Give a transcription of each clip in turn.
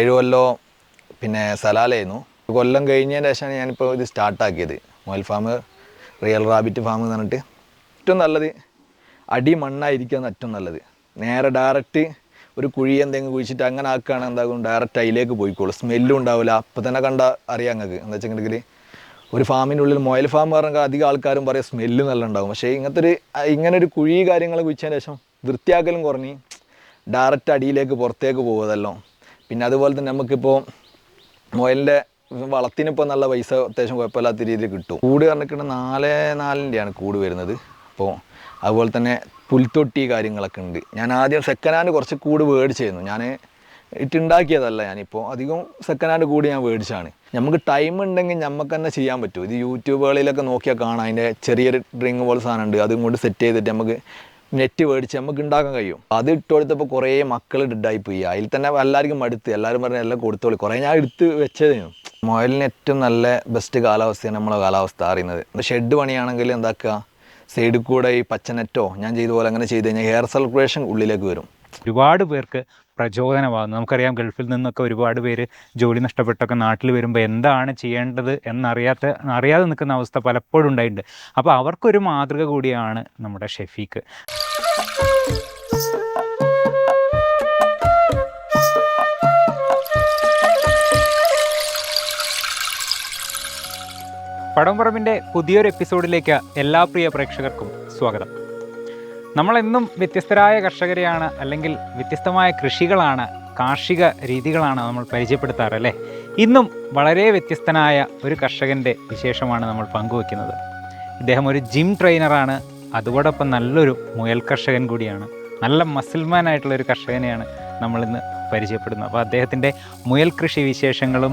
7 കൊല്ലോ പിന്നെ സലാലായിരുന്നു. കൊല്ലം കഴിഞ്ഞതിന് ശേഷമാണ് ഞാനിപ്പോൾ ഇത് സ്റ്റാർട്ടാക്കിയത്. മൊയൽ ഫാം, റിയൽ റാബിറ്റ് ഫാം എന്ന് പറഞ്ഞിട്ട്. ഏറ്റവും നല്ലത് അടി മണ്ണായിരിക്കുകയാണ് ഏറ്റവും നല്ലത്. നേരെ ഡയറക്റ്റ് ഒരു കുഴി എന്തെങ്കിലും കുഴിച്ചിട്ട് അങ്ങനെ ആക്കുകയാണ് എന്താകും, ഡയറക്റ്റ് അതിലേക്ക് പോയിക്കോളും. സ്മെല്ലും ഉണ്ടാവില്ല. അപ്പം തന്നെ കണ്ടാൽ അറിയാം നിങ്ങൾക്ക്. എന്താ വെച്ചിട്ടുണ്ടെങ്കിൽ ഒരു ഫാമിൻ്റെ ഉള്ളിൽ മൊയൽ ഫാം പറഞ്ഞാൽ അധികം ആൾക്കാരും പറയും സ്മെല്ല് നല്ല ഉണ്ടാകും. പക്ഷേ ഇങ്ങനൊരു കുഴി കാര്യങ്ങൾ കുഴിച്ചതിന് ശേഷം വൃത്തിയാക്കലും കുറഞ്ഞ് ഡയറക്റ്റ് അടിയിലേക്ക് പുറത്തേക്ക് പോകുമതല്ലോ. പിന്നെ അതുപോലെ തന്നെ നമുക്കിപ്പോൾ മൊയലിൻ്റെ വളത്തിനിപ്പോൾ നല്ല പൈസ അത്യാവശ്യം കുഴപ്പമില്ലാത്ത രീതിയിൽ കിട്ടും. കൂട് പറഞ്ഞിട്ട് 4.4-ൻ്റെയാണ് കൂട് വരുന്നത്. അപ്പോൾ അതുപോലെ തന്നെ പുൽത്തൊട്ടി കാര്യങ്ങളൊക്കെ ഉണ്ട്. ഞാൻ ആദ്യം സെക്കൻഡ് ഹാൻഡ് കുറച്ച് കൂട് മേടിച്ചായിരുന്നു. ഞാൻ ഇട്ടുണ്ടാക്കിയതല്ല. ഞാനിപ്പോൾ അധികം സെക്കൻഡ് ഹാൻഡ് കൂടി ഞാൻ മേടിച്ചാണ്. നമുക്ക് ടൈം ഉണ്ടെങ്കിൽ നമുക്ക് തന്നെ ചെയ്യാൻ പറ്റും. ഇത് യൂട്യൂബുകളിലൊക്കെ നോക്കിയാൽ കാണാം. അതിൻ്റെ ചെറിയൊരു ഡ്രിങ്ക് പോലെ സാധനം ഉണ്ട്. അതും കൊണ്ട് സെറ്റ് ചെയ്തിട്ട് നമുക്ക് നെറ്റ് മേടിച്ച് നമുക്ക് ഉണ്ടാക്കാൻ കഴിയും. അത് ഇട്ട് കൊടുത്തപ്പോൾ കുറേ മക്കൾ ഡെഡായി പോയി. അതിൽ തന്നെ എല്ലാവർക്കും മടുത്ത്. എല്ലാവരും പറഞ്ഞാൽ എല്ലാം കൊടുത്തോളി. കുറേ ഞാൻ എടുത്ത് വെച്ചതായിരുന്നു. മൊയലിന് ഏറ്റവും നല്ല ബെസ്റ്റ് കാലാവസ്ഥയാണ് നമ്മളെ കാലാവസ്ഥ അറിയുന്നത്. ഷെഡ് പണിയാണെങ്കിൽ എന്താക്കുക, സൈഡിൽ കൂടെ ഈ പച്ചനെറ്റോ ഞാൻ ചെയ്ത പോലെ അങ്ങനെ ചെയ്ത് കഴിഞ്ഞാൽ എയർ സർക്കുലേഷൻ ഉള്ളിലേക്ക് വരും. ഒരുപാട് പേർക്ക് പ്രചോദനമാകുന്നു. നമുക്കറിയാം, ഗൾഫിൽ നിന്നൊക്കെ ഒരുപാട് പേര് ജോലി നഷ്ടപ്പെട്ടൊക്കെ നാട്ടിൽ വരുമ്പോൾ എന്താണ് ചെയ്യേണ്ടത് അറിയാതെ നിൽക്കുന്ന അവസ്ഥ പലപ്പോഴും ഉണ്ടായിട്ടുണ്ട്. അപ്പോൾ അവർക്കൊരു മാതൃക കൂടിയാണ് നമ്മുടെ ഷെഫീഖ്. പടംപറമ്പിൻ്റെ പുതിയൊരു എപ്പിസോഡിലേക്ക് എല്ലാ പ്രിയ പ്രേക്ഷകർക്കും സ്വാഗതം. നമ്മളെന്നും വ്യത്യസ്തരായ കർഷകരെയാണ്, അല്ലെങ്കിൽ വ്യത്യസ്തമായ കൃഷികളാണ്, കാർഷിക രീതികളാണ് നമ്മൾ പരിചയപ്പെടുത്താറ് അല്ലേ. ഇന്നും വളരെ വ്യത്യസ്തനായ ഒരു കർഷകൻ്റെ വിശേഷമാണ് നമ്മൾ പങ്കുവയ്ക്കുന്നത്. ഇദ്ദേഹം ഒരു ജിം ട്രെയിനറാണ്, അതോടൊപ്പം നല്ലൊരു മുയൽ കർഷകൻ കൂടിയാണ്. നല്ല മസിൽമാനായിട്ടുള്ളൊരു കർഷകനെയാണ് നമ്മളിന്ന് പരിചയപ്പെടുന്നത്. അപ്പോൾ അദ്ദേഹത്തിൻ്റെ മുയൽ കൃഷി വിശേഷങ്ങളും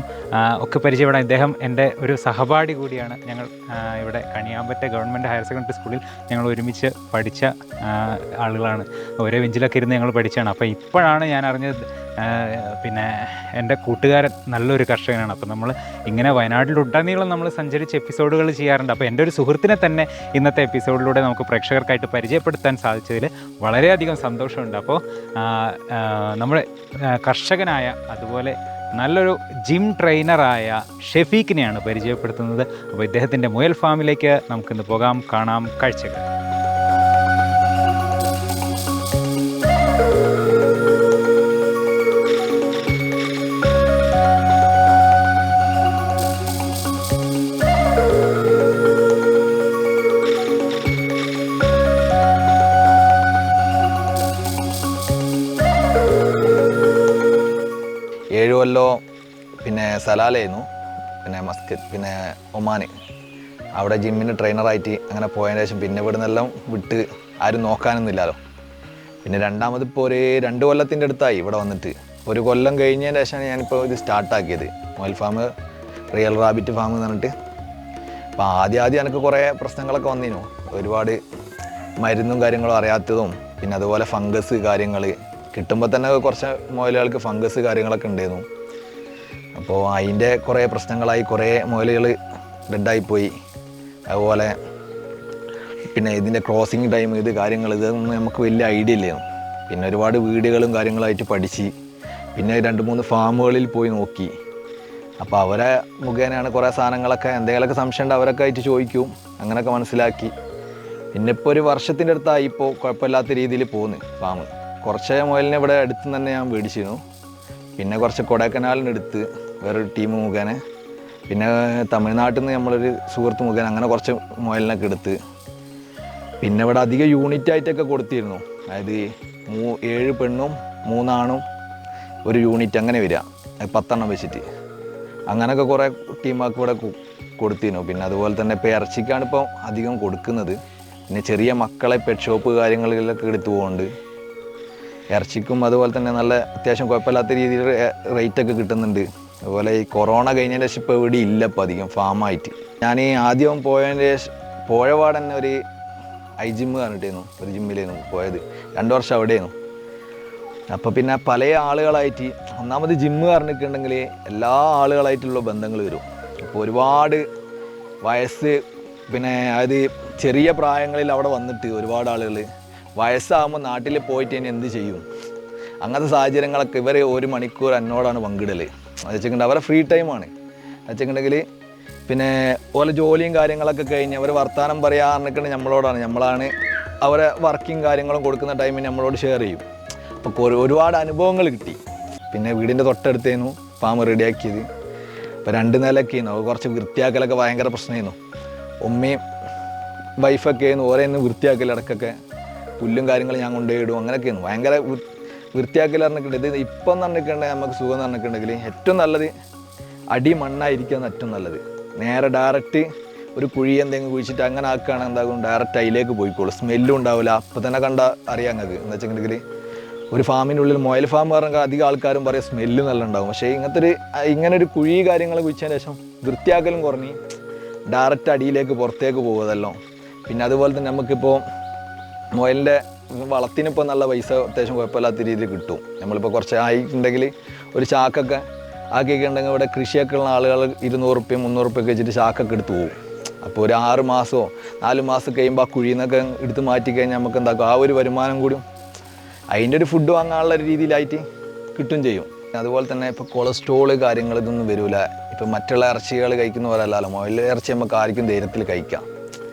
ഒക്കെ പരിചയപ്പെടാൻ ഇദ്ദേഹം എൻ്റെ ഒരു സഹപാഠി കൂടിയാണ്. ഞങ്ങൾ ഇവിടെ കണിയാമ്പറ്റ ഗവൺമെൻറ് ഹയർ സെക്കൻഡറി സ്കൂളിൽ ഞങ്ങൾ ഒരുമിച്ച് പഠിച്ച ആളുകളാണ്. ഒരേ ബെഞ്ചിലൊക്കെ ഇരുന്ന് ഞങ്ങൾ പഠിച്ചതാണ്. അപ്പോൾ ഇപ്പോഴാണ് ഞാൻ അറിഞ്ഞത് പിന്നെ എൻ്റെ കൂട്ടുകാരൻ നല്ലൊരു കർഷകനാണ്. അപ്പോൾ നമ്മൾ ഇങ്ങനെ വയനാട്ടിലുടനീളം നമ്മൾ സഞ്ചരിച്ച് എപ്പിസോഡുകൾ ചെയ്യാറുണ്ട്. അപ്പോൾ എൻ്റെ ഒരു സുഹൃത്തിനെ തന്നെ ഇന്നത്തെ എപ്പിസോഡിലൂടെ നമുക്ക് പ്രേക്ഷകർക്കായിട്ട് പരിചയപ്പെടുത്താൻ സാധിച്ചതിൽ വളരെയധികം സന്തോഷമുണ്ട്. അപ്പോൾ നമ്മുടെ കർഷകനായ, അതുപോലെ നല്ലൊരു ജിം ട്രെയിനറായ ഷെഫീഖിനെയാണ് പരിചയപ്പെടുത്തുന്നത്. അപ്പോൾ ഇദ്ദേഹത്തിൻ്റെ മുയൽ ഫാമിലേക്ക് നമുക്കിന്ന് പോകാം, കാണാം കാഴ്ചകൾ. പിന്നെ സലാലായിരുന്നു, പിന്നെ മസ്കറ്റ്, പിന്നെ ഒമാന്. അവിടെ ജിമ്മിന് ട്രെയിനറായിട്ട് അങ്ങനെ പോയതിന് ശേഷം പിന്നെ ഇവിടെ നിന്നെല്ലാം വിട്ട് ആരും നോക്കാനൊന്നുമില്ലല്ലോ. പിന്നെ രണ്ടാമതിപ്പോൾ ഒരു 2 കൊല്ലത്തിൻ്റെ അടുത്തായി ഇവിടെ വന്നിട്ട്. 1 കൊല്ലം കഴിഞ്ഞതിന് ശേഷമാണ് ഞാനിപ്പോൾ ഇത് സ്റ്റാർട്ടാക്കിയത്. മൊയൽ ഫാം, റിയൽ റാബിറ്റ് ഫാം എന്ന് പറഞ്ഞിട്ട്. അപ്പോൾ ആദ്യം എനിക്ക് കുറേ പ്രശ്നങ്ങളൊക്കെ വന്നിരുന്നു. ഒരുപാട് മരുന്നും കാര്യങ്ങളും അറിയാത്തതും, പിന്നെ അതുപോലെ ഫംഗസ് കാര്യങ്ങൾ കിട്ടുമ്പോൾ തന്നെ കുറച്ച് മുയലുകൾക്ക് ഫംഗസ് കാര്യങ്ങളൊക്കെ ഉണ്ടായിരുന്നു. അപ്പോൾ അതിൻ്റെ കുറേ പ്രശ്നങ്ങളായി കുറേ മുയലുകൾ ഡെഡായിപ്പോയി. അതുപോലെ പിന്നെ ഇതിൻ്റെ ക്രോസിങ് ടൈം, ഇതൊന്നും നമുക്ക് വലിയ ഐഡിയ ഇല്ലായിരുന്നു. പിന്നെ ഒരുപാട് വീടുകളും കാര്യങ്ങളായിട്ട് പഠിച്ച് പിന്നെ 2-3 ഫാമുകളിൽ പോയി നോക്കി. അപ്പോൾ അവരെ മുഖേനയാണ് കുറേ സാധനങ്ങളൊക്കെ, എന്തെങ്കിലുമൊക്കെ സംശയം ഉണ്ട് അവരൊക്കെ ആയിട്ട് ചോദിക്കും, അങ്ങനെയൊക്കെ മനസ്സിലാക്കി. പിന്നെ ഇപ്പോൾ 1 വർഷത്തിൻ്റെ അടുത്തായി ഇപ്പോൾ കുഴപ്പമില്ലാത്ത രീതിയിൽ പോകുന്നു ഫാം. കുറച്ച് മുയലിനെ ഇവിടെ അടുത്ത് തന്നെ ഞാൻ മേടിച്ചിരുന്നു. പിന്നെ കുറച്ച് കൊടൈക്കനാലിന് എടുത്ത് വേറൊരു ടീം മുഖേന, പിന്നെ തമിഴ്നാട്ടിൽ നിന്ന് നമ്മളൊരു സുഹൃത്ത് മുഖേന അങ്ങനെ കുറച്ച് മുയലിനൊക്കെ എടുത്ത്. പിന്നെ ഇവിടെ അധികം യൂണിറ്റായിട്ടൊക്കെ കൊടുത്തിരുന്നു. അതായത് 7 പെണ്ണും 3 ആണും ഒരു യൂണിറ്റ് അങ്ങനെ വരിക, 10 എണ്ണം വെച്ചിട്ട് അങ്ങനെയൊക്കെ കുറേ ടീമാർക്ക് ഇവിടെ കൊടുത്തിരുന്നു. പിന്നെ അതുപോലെ തന്നെ ഇപ്പോൾ ഇറച്ചിക്കാണ് ഇപ്പോൾ അധികം കൊടുക്കുന്നത്. പിന്നെ ചെറിയ മക്കളെ പെറ്റ് ഷോപ്പ് കാര്യങ്ങളിലൊക്കെ എടുത്തു പോകുന്നുണ്ട്. ഇറച്ചിക്കും അതുപോലെ തന്നെ നല്ല അത്യാവശ്യം കുഴപ്പമില്ലാത്ത രീതിയിൽ റേറ്റൊക്കെ കിട്ടുന്നുണ്ട്. അതുപോലെ ഈ കൊറോണ കഴിഞ്ഞതിന് ശേഷം ഇപ്പോൾ ഇവിടെ ഇല്ല ഇപ്പോൾ അധികം ഫാമായിട്ട്. ഞാൻ ആദ്യം പോയ പാടെ തന്നെ ഒരു ജിമ്മ് പറഞ്ഞിട്ടായിരുന്നു, ഒരു ജിമ്മിലായിരുന്നു പോയത്. 2 വർഷം അവിടെയായിരുന്നു. അപ്പോൾ പിന്നെ പല ആളുകളായിട്ട്, ഒന്നാമത് ജിമ്മ് പറഞ്ഞിട്ടുണ്ടെങ്കിൽ എല്ലാ ആളുകളായിട്ടുള്ള ബന്ധങ്ങൾ വരും. അപ്പോൾ ഒരുപാട് വയസ്സ്, പിന്നെ അതായത് ചെറിയ പ്രായങ്ങളിൽ അവിടെ വന്നിട്ട് ഒരുപാട് ആളുകൾ വയസ്സാകുമ്പോൾ നാട്ടിൽ പോയിട്ട് ഇനി എന്ത് ചെയ്യും, അങ്ങനത്തെ സാഹചര്യങ്ങളൊക്കെ ഇവർ 1 മണിക്കൂർ എന്നോടാണ് പങ്കിടൽ. അത് വെച്ചിട്ടുണ്ടെങ്കിൽ അവരെ ഫ്രീ ടൈമാണ്. അത് വെച്ചിട്ടുണ്ടെങ്കിൽ പിന്നെ ഓരോ ജോലിയും കാര്യങ്ങളൊക്കെ കഴിഞ്ഞ് അവർ വർത്തമാനം പറയാറുണ്ടെങ്കിൽ നമ്മളാണ് അവരെ വർക്കിങ് കാര്യങ്ങളും കൊടുക്കുന്ന ടൈമിന് നമ്മളോട് ഷെയർ ചെയ്യും. അപ്പോൾ ഒരുപാട് അനുഭവങ്ങൾ കിട്ടി. പിന്നെ വീടിൻ്റെ തൊട്ടടുത്തായിരുന്നു ഫാം റെഡിയാക്കിയത്. അപ്പോൾ 2 നിലയൊക്കെ ആയിരുന്നു. കുറച്ച് വൃത്തിയാക്കലൊക്കെ ഭയങ്കര പ്രശ്നമായിരുന്നു. ഉമ്മയും വൈഫൊക്കെ ആയിരുന്നു ഓരോന്ന് വൃത്തിയാക്കൽ. ഇടയ്ക്കൊക്കെ പുല്ലും കാര്യങ്ങളും ഞാൻ കൊണ്ടുപോയി ഇടും. അങ്ങനെയൊക്കെ ആയിരുന്നു ഭയങ്കര വൃത്തിയാക്കൽ പറഞ്ഞിട്ടുണ്ട്. ഇത് ഇപ്പം പറഞ്ഞിട്ടുണ്ടെങ്കിൽ നമുക്ക് സുഖം പറഞ്ഞിട്ടുണ്ടെങ്കിൽ ഏറ്റവും നല്ലത് അടി മണ്ണായിരിക്കുകയാണ് ഏറ്റവും നല്ലത്. നേരെ ഡയറക്റ്റ് ഒരു കുഴി എന്തെങ്കിലും കുഴിച്ചിട്ട് അങ്ങനെ ആക്കുകയാണെങ്കിൽ എന്താകും, ഡയറക്റ്റ് അതിലേക്ക് പോയിക്കോളും. സ്മെല്ലും ഉണ്ടാവില്ല. അപ്പം തന്നെ കണ്ടാൽ അറിയാം നിങ്ങൾക്ക്. എന്ന് വെച്ചിട്ടുണ്ടെങ്കിൽ ഒരു ഫാമിനുള്ളിൽ മുയൽ ഫാം പറഞ്ഞാൽ അധികം ആൾക്കാരും പറയും സ്മെല്ല് നല്ല ഉണ്ടാകും. പക്ഷേ ഇങ്ങനൊരു കുഴി കാര്യങ്ങൾ കുഴിച്ചതിന് ശേഷം വൃത്തിയാക്കലും കുറഞ്ഞ് ഡയറക്റ്റ് അടിയിലേക്ക് പുറത്തേക്ക് പോകുമതല്ലോ. പിന്നെ അതുപോലെ തന്നെ നമുക്കിപ്പോൾ മുയലിൻ്റെ വളത്തിനിപ്പോൾ നല്ല പൈസ അത്യാവശ്യം കുഴപ്പമില്ലാത്ത രീതിയിൽ കിട്ടും. നമ്മളിപ്പോൾ കുറച്ച് ആയിട്ടുണ്ടെങ്കിൽ ഒരു ചാക്കൊക്കെ ആക്കിയൊക്കെ ഉണ്ടെങ്കിൽ ഇവിടെ കൃഷിയൊക്കെ ഉള്ള ആളുകൾ 200 റുപ്യ 300 റുപ്യ വെച്ചിട്ട് ചാക്കൊക്കെ എടുത്ത് പോകും. അപ്പോൾ ഒരു 6 മാസമോ 4 മാസം കഴിയുമ്പോൾ ആ കുഴിയിൽ നിന്നൊക്കെ എടുത്ത് മാറ്റിക്കഴിഞ്ഞാൽ നമുക്ക് എന്താക്കും, ആ ഒരു വരുമാനം കൂടി അതിൻ്റെ ഒരു ഫുഡ് വാങ്ങാനുള്ള ഒരു രീതിയിലായിട്ട് കിട്ടും ചെയ്യും. അതുപോലെ തന്നെ ഇപ്പോൾ കൊളസ്ട്രോള് കാര്യങ്ങൾ ഇതൊന്നും വരില്ല. ഇപ്പോൾ മറ്റുള്ള ഇറച്ചികൾ കഴിക്കുന്ന പോലെ അല്ലല്ലോ, മുയൽ ഇറച്ചി നമുക്ക് ആർക്കും ധൈര്യത്തിൽ കഴിക്കാം.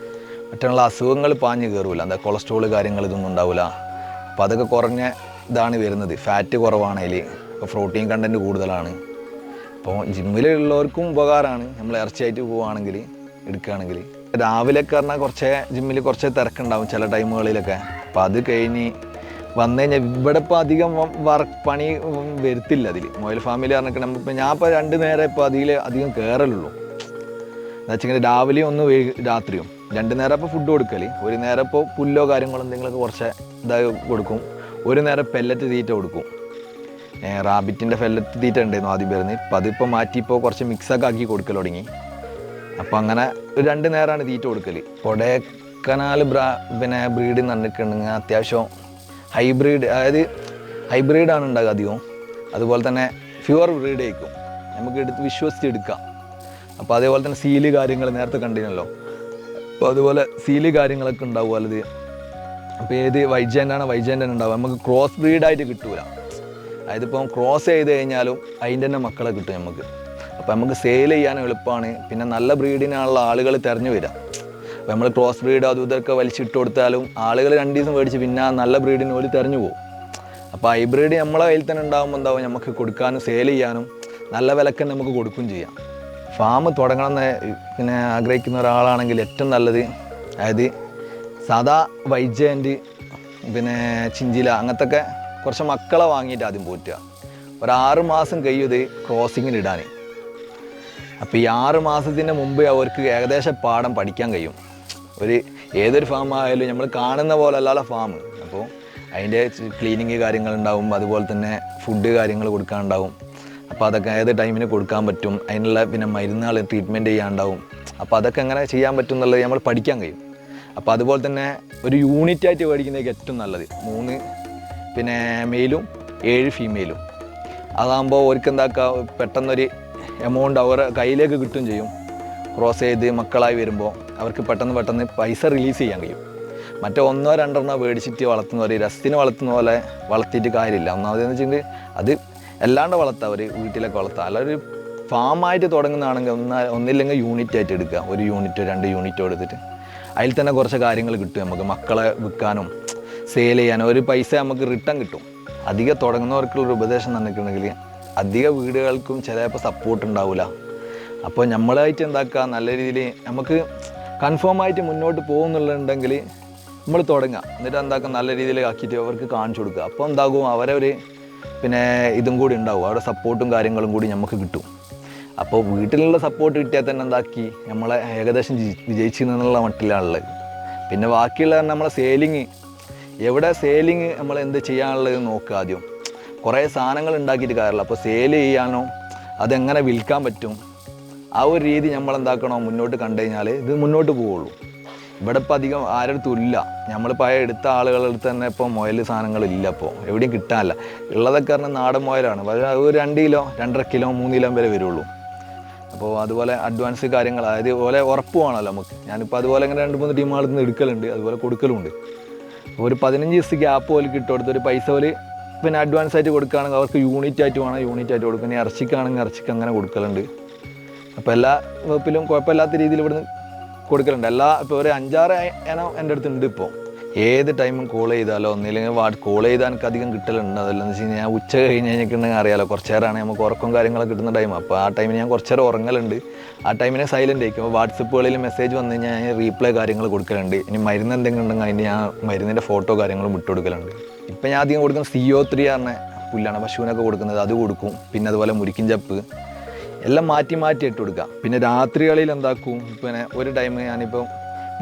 മറ്റുള്ള അസുഖങ്ങൾ പാഞ്ഞ് കയറില്ല. എന്താ കൊളസ്ട്രോള് കാര്യങ്ങൾ ഇതൊന്നും ഉണ്ടാവില്ല. അപ്പോൾ അതൊക്കെ കുറഞ്ഞ ഇതാണ് വരുന്നത്. ഫാറ്റ് കുറവാണതിൽ, ഇപ്പോൾ പ്രോട്ടീൻ കണ്ടൻറ്റ് കൂടുതലാണ്. അപ്പോൾ ജിമ്മിലുള്ളവർക്കും ഉപകാരമാണ്. നമ്മൾ ഇറച്ചിയായിട്ട് പോവുകയാണെങ്കിൽ എടുക്കുകയാണെങ്കിൽ. രാവിലെയൊക്കെ പറഞ്ഞാൽ ജിമ്മിൽ കുറച്ച് തിരക്കുണ്ടാവും ചില ടൈമുകളിലൊക്കെ. അപ്പോൾ അത് കഴിഞ്ഞ് വന്നു കഴിഞ്ഞാൽ ഇവിടെ ഇപ്പോൾ അധികം പണി വരുത്തില്ല അതിൽ. മുയൽ ഫാമിൽ പറഞ്ഞിട്ട് നമ്മളിപ്പോൾ ഞാൻ ഇപ്പോൾ 2 നേരം ഇപ്പോൾ അധികം കയറലുള്ളൂ. എന്ന് വെച്ചിട്ടുണ്ടെങ്കിൽ രാവിലെയും ഒന്ന് രാത്രിയും 2 നേരം ഇപ്പോൾ ഫുഡ് കൊടുക്കൽ. ഒരു നേരം ഇപ്പോൾ പുല്ലോ കാര്യങ്ങളോ എന്തെങ്കിലുമൊക്കെ കുറച്ച് ഇതായി കൊടുക്കും. ഒരു നേരം പെല്ലറ്റ് തീറ്റ കൊടുക്കും. റാബിറ്റിൻ്റെ പെല്ലറ്റ് തീറ്റ ഉണ്ടായിരുന്നു ആദ്യം വരുന്നത്. ഇപ്പോൾ അതിപ്പോൾ മാറ്റി ഇപ്പോൾ കുറച്ച് മിക്സൊക്കെ ആക്കി കൊടുക്കൽ തുടങ്ങി. അപ്പോൾ അങ്ങനെ 2 നേരമാണ് തീറ്റ കൊടുക്കൽ. കൊടൈക്കനാൽ ബ്രീഡ് നടന്നിട്ടുണ്ടെങ്കിൽ അത്യാവശ്യം ഹൈബ്രിഡ്, അതായത് ഹൈബ്രിഡാണ് ഉണ്ടാകുക അധികവും. അതുപോലെ തന്നെ പ്യുവർ ബ്രീഡ് ആയിരിക്കും, നമുക്ക് വിശ്വസിച്ചെടുക്കാം. അപ്പോൾ അതേപോലെ തന്നെ സീല് കാര്യങ്ങൾ നേരത്തെ കണ്ടിരുന്നല്ലോ. അപ്പോൾ അതുപോലെ സീല് കാര്യങ്ങളൊക്കെ ഉണ്ടാവും അല്ലത്. അപ്പോൾ ഏത് വൈജൻ്റാണ് ഉണ്ടാവുക. നമുക്ക് ക്രോസ് ബ്രീഡായിട്ട് കിട്ടൂല. അതായത് ഇപ്പം ക്രോസ് ചെയ്ത് കഴിഞ്ഞാലും അതിൻ്റെ തന്നെ മക്കളെ കിട്ടും നമുക്ക്. അപ്പോൾ നമുക്ക് സെയിൽ ചെയ്യാൻ എളുപ്പമാണ്. പിന്നെ നല്ല ബ്രീഡിനുള്ള ആളുകൾ തിരഞ്ഞു വരാം. അപ്പോൾ നമ്മൾ ക്രോസ് ബ്രീഡ് അതും ഇതൊക്കെ വലിച്ചിട്ട് കൊടുത്താലും ആളുകൾ 2 ദിവസം മേടിച്ച് പിന്നെ ആ നല്ല ബ്രീഡിന് പോലും തിരഞ്ഞു പോകും. അപ്പോൾ ഹൈബ്രിഡ് നമ്മളെ കയ്യിൽ തന്നെ ഉണ്ടാകുമ്പോൾ എന്താവും, നമുക്ക് കൊടുക്കാനും സെയിൽ ചെയ്യാനും നല്ല വിലക്ക് നമുക്ക് കൊടുക്കുകയും ചെയ്യാം. ഫാം തുടങ്ങണമെന്ന് ആഗ്രഹിക്കുന്ന ഒരാളാണെങ്കിൽ ഏറ്റവും നല്ലത്, അതായത് സാധാ വൈജൻ്റ് ചിഞ്ചില അങ്ങനത്തെ കുറച്ച് മക്കളെ വാങ്ങിയിട്ട് ആദ്യം പോറ്റുക. ഒരു 6 മാസം കഴിയുന്നത് ക്രോസിങ്ങിനിടാൻ. അപ്പോൾ ഈ 6 മാസത്തിൻ്റെ മുമ്പ് അവർക്ക് ഏകദേശം പാഠം പഠിക്കാൻ കഴിയും. ഏതൊരു ഫാം ആയാലും നമ്മൾ കാണുന്ന പോലെ അല്ലാതെ ഫാം. അപ്പോൾ അതിൻ്റെ ക്ലീനിങ് കാര്യങ്ങളുണ്ടാവും. അതുപോലെ തന്നെ ഫുഡ് കാര്യങ്ങൾ കൊടുക്കാനുണ്ടാവും. അപ്പോൾ അതൊക്കെ ഏത് ടൈമിന് കൊടുക്കാൻ പറ്റും, അതിനുള്ള മരുന്നുകൾ ട്രീറ്റ്മെൻറ്റ് ചെയ്യാനുണ്ടാവും. അപ്പോൾ അതൊക്കെ എങ്ങനെ ചെയ്യാൻ പറ്റും എന്നുള്ളത് നമ്മൾ പഠിക്കാൻ കഴിയും. അപ്പോൾ അതുപോലെ തന്നെ ഒരു യൂണിറ്റായിട്ട് മേടിക്കുന്നതൊക്കെ ഏറ്റവും നല്ലത് 3 മെയിലും 7 ഫീമെയിലും. അതാകുമ്പോൾ അവർക്ക് എന്താക്കുക, പെട്ടെന്നൊരു എമൗണ്ട് അവരുടെ കയ്യിലേക്ക് കിട്ടുകയും ചെയ്യും. ക്രോസ് ചെയ്ത് മക്കളായി വരുമ്പോൾ അവർക്ക് പെട്ടെന്ന് പൈസ റിലീസ് ചെയ്യാൻ കഴിയും. മറ്റേ 1-2 മേടിച്ചിട്ട് വളർത്തുന്നവർ രസത്തിന് വളർത്തുന്ന പോലെ വളർത്തിയിട്ട് കാര്യമില്ല. ഒന്നാമതെന്ന് വെച്ചിട്ടുണ്ടെങ്കിൽ അത് എല്ലാണ്ട് വളർത്താം, അവർ വീട്ടിലൊക്കെ വളർത്താം. അല്ലാതെ ഫാമായിട്ട് തുടങ്ങുന്നതാണെങ്കിൽ ഒന്നില്ലെങ്കിൽ യൂണിറ്റായിട്ട് എടുക്കുക. 1 യൂണിറ്റോ 2 യൂണിറ്റോ എടുത്തിട്ട് അതിൽ തന്നെ കുറച്ച് കാര്യങ്ങൾ കിട്ടും നമുക്ക്. മക്കളെ വിൽക്കാനും സെയിൽ ചെയ്യാനും ഒരു പൈസ നമുക്ക് റിട്ടേൺ കിട്ടും. അധികം തുടങ്ങുന്നവർക്കുള്ളൊരു ഉപദേശം തന്നിട്ടുണ്ടെങ്കിൽ അധിക വീടുകൾക്കും ചിലപ്പോൾ സപ്പോർട്ട് ഉണ്ടാവില്ല. അപ്പോൾ നമ്മളായിട്ട് എന്താക്കുക, നല്ല രീതിയിൽ നമുക്ക് കൺഫേം ആയിട്ട് മുന്നോട്ട് പോകുന്നുണ്ടെങ്കിൽ നമ്മൾ തുടങ്ങുക. എന്നിട്ട് എന്താക്കുക, നല്ല രീതിയിൽ ആക്കിയിട്ട് അവർക്ക് കാണിച്ചു കൊടുക്കുക. അപ്പോൾ എന്താകും, അവരെ ഇതും കൂടി ഉണ്ടാവും, അവരുടെ സപ്പോർട്ടും കാര്യങ്ങളും കൂടി നമുക്ക് കിട്ടും. അപ്പോൾ വീട്ടിലുള്ള സപ്പോർട്ട് കിട്ടിയാൽ തന്നെ എന്താക്കി നമ്മളെ ഏകദേശം വിജയിച്ചെന്നുള്ള മട്ടിലാണുള്ളത്. പിന്നെ ബാക്കിയുള്ള നമ്മളെ എവിടെ സെയിലിങ് നമ്മൾ എന്ത് ചെയ്യാനുള്ളത് നോക്കുക. ആദ്യം കുറേ സാധനങ്ങൾ ഉണ്ടാക്കിയിട്ട് കാര്യമില്ല. അപ്പോൾ സെയിൽ ചെയ്യാനോ അതെങ്ങനെ വിൽക്കാൻ പറ്റും, ആ ഒരു രീതി നമ്മളെന്താക്കണോ മുന്നോട്ട് കണ്ടു കഴിഞ്ഞാൽ ഇത് മുന്നോട്ട് പോവുള്ളൂ. ഇവിടെ ഇപ്പോൾ അധികം ആരടുത്തും ഇല്ല. നമ്മളിപ്പോൾ എടുത്ത ആളുകളുടെ അടുത്ത് തന്നെ ഇപ്പോൾ മുയൽ സാധനങ്ങളില്ല, ഇപ്പോൾ എവിടെയും കിട്ടാനില്ല. ഉള്ളതൊക്കെ പറഞ്ഞാൽ നാടൻ മുയലാണ്. പക്ഷേ അത് 2 കിലോ 2.5 കിലോ 3 കിലോ വരെ വരുള്ളൂ. അപ്പോൾ അതുപോലെ അഡ്വാൻസ് കാര്യങ്ങൾ, അതായത് പോലെ ഉറപ്പ് വേണമല്ലോ നമുക്ക്. ഞാനിപ്പോൾ അതുപോലെ ഇങ്ങനെ 2-3 ടീമുകളിൽ നിന്ന് എടുക്കലുണ്ട്, അതുപോലെ കൊടുക്കലുമുണ്ട്. ഒരു 15 ദിവസം ഗ്യാപ്പ് പോലെ കിട്ടുകൊടുത്ത് ഒരു പൈസ പോലെ പിന്നെ അഡ്വാൻസ് ആയിട്ട് കൊടുക്കുകയാണെങ്കിൽ അവർക്ക് യൂണിറ്റ് ആയിട്ട് വേണം യൂണിറ്റ് ആയിട്ട് കൊടുക്കുക. ഇനി ഇറച്ചിക്കാണെങ്കിൽ ഇറച്ചിക്ക് അങ്ങനെ കൊടുക്കലുണ്ട്. അപ്പോൾ എല്ലാ വകുപ്പിലും കുഴപ്പമില്ലാത്ത രീതിയിൽ ഇവിടുന്ന് കൊടുക്കലുണ്ട്. ഇപ്പോൾ ഒരു 5-6 ഇനം എൻ്റെ അടുത്തുണ്ട്. ഇപ്പോൾ ഏത് ടൈമും കോൾ ചെയ്താലോ ഒന്നില്ലെങ്കിൽ കോൾ ചെയ്താൽ എനിക്ക് അധികം കിട്ടലുണ്ട്. അതെല്ലാം വെച്ച് കഴിഞ്ഞാൽ ഞാൻ ഉച്ച കഴിഞ്ഞ് കഴിഞ്ഞിട്ടുണ്ടെങ്കിൽ അറിയാലോ, കുറച്ച് നേരമാണ് നമുക്ക് ഉറക്കം കാര്യങ്ങളൊക്കെ കിട്ടുന്ന ടൈം. അപ്പോൾ ആ ടൈമിന് ഞാൻ കുറച്ച് നേരം ഉറങ്ങലുണ്ട്. ആ ടൈമിനെ സൈലൻ്റ് ആയിരിക്കും. അപ്പോൾ വാട്സപ്പുകളിൽ മെസ്സേജ് വന്നു കഴിഞ്ഞാൽ ഞാൻ റീപ്ലൈ കാര്യങ്ങൾ കൊടുക്കലുണ്ട്. ഇനി മരുന്ന് എന്തെങ്കിലും ഉണ്ടെങ്കിൽ അതിന് ഞാൻ മരുന്നിൻ്റെ ഫോട്ടോ കാര്യങ്ങളും വിട്ടു കൊടുക്കലുണ്ട്. ഇപ്പം ഞാൻ അധികം കൊടുക്കുന്നത് CO3 പറഞ്ഞ പുല്ലാണ് പശുവിനൊക്കെ കൊടുക്കുന്നത്, അത് കൊടുക്കും. പിന്നെ അതുപോലെ മുരിക്കിൻ ചപ്പ് എല്ലാം മാറ്റി മാറ്റി ഇട്ട് കൊടുക്കുക. പിന്നെ രാത്രികളിൽ എന്താക്കും, പിന്നെ ഒരു ടൈം ഞാനിപ്പം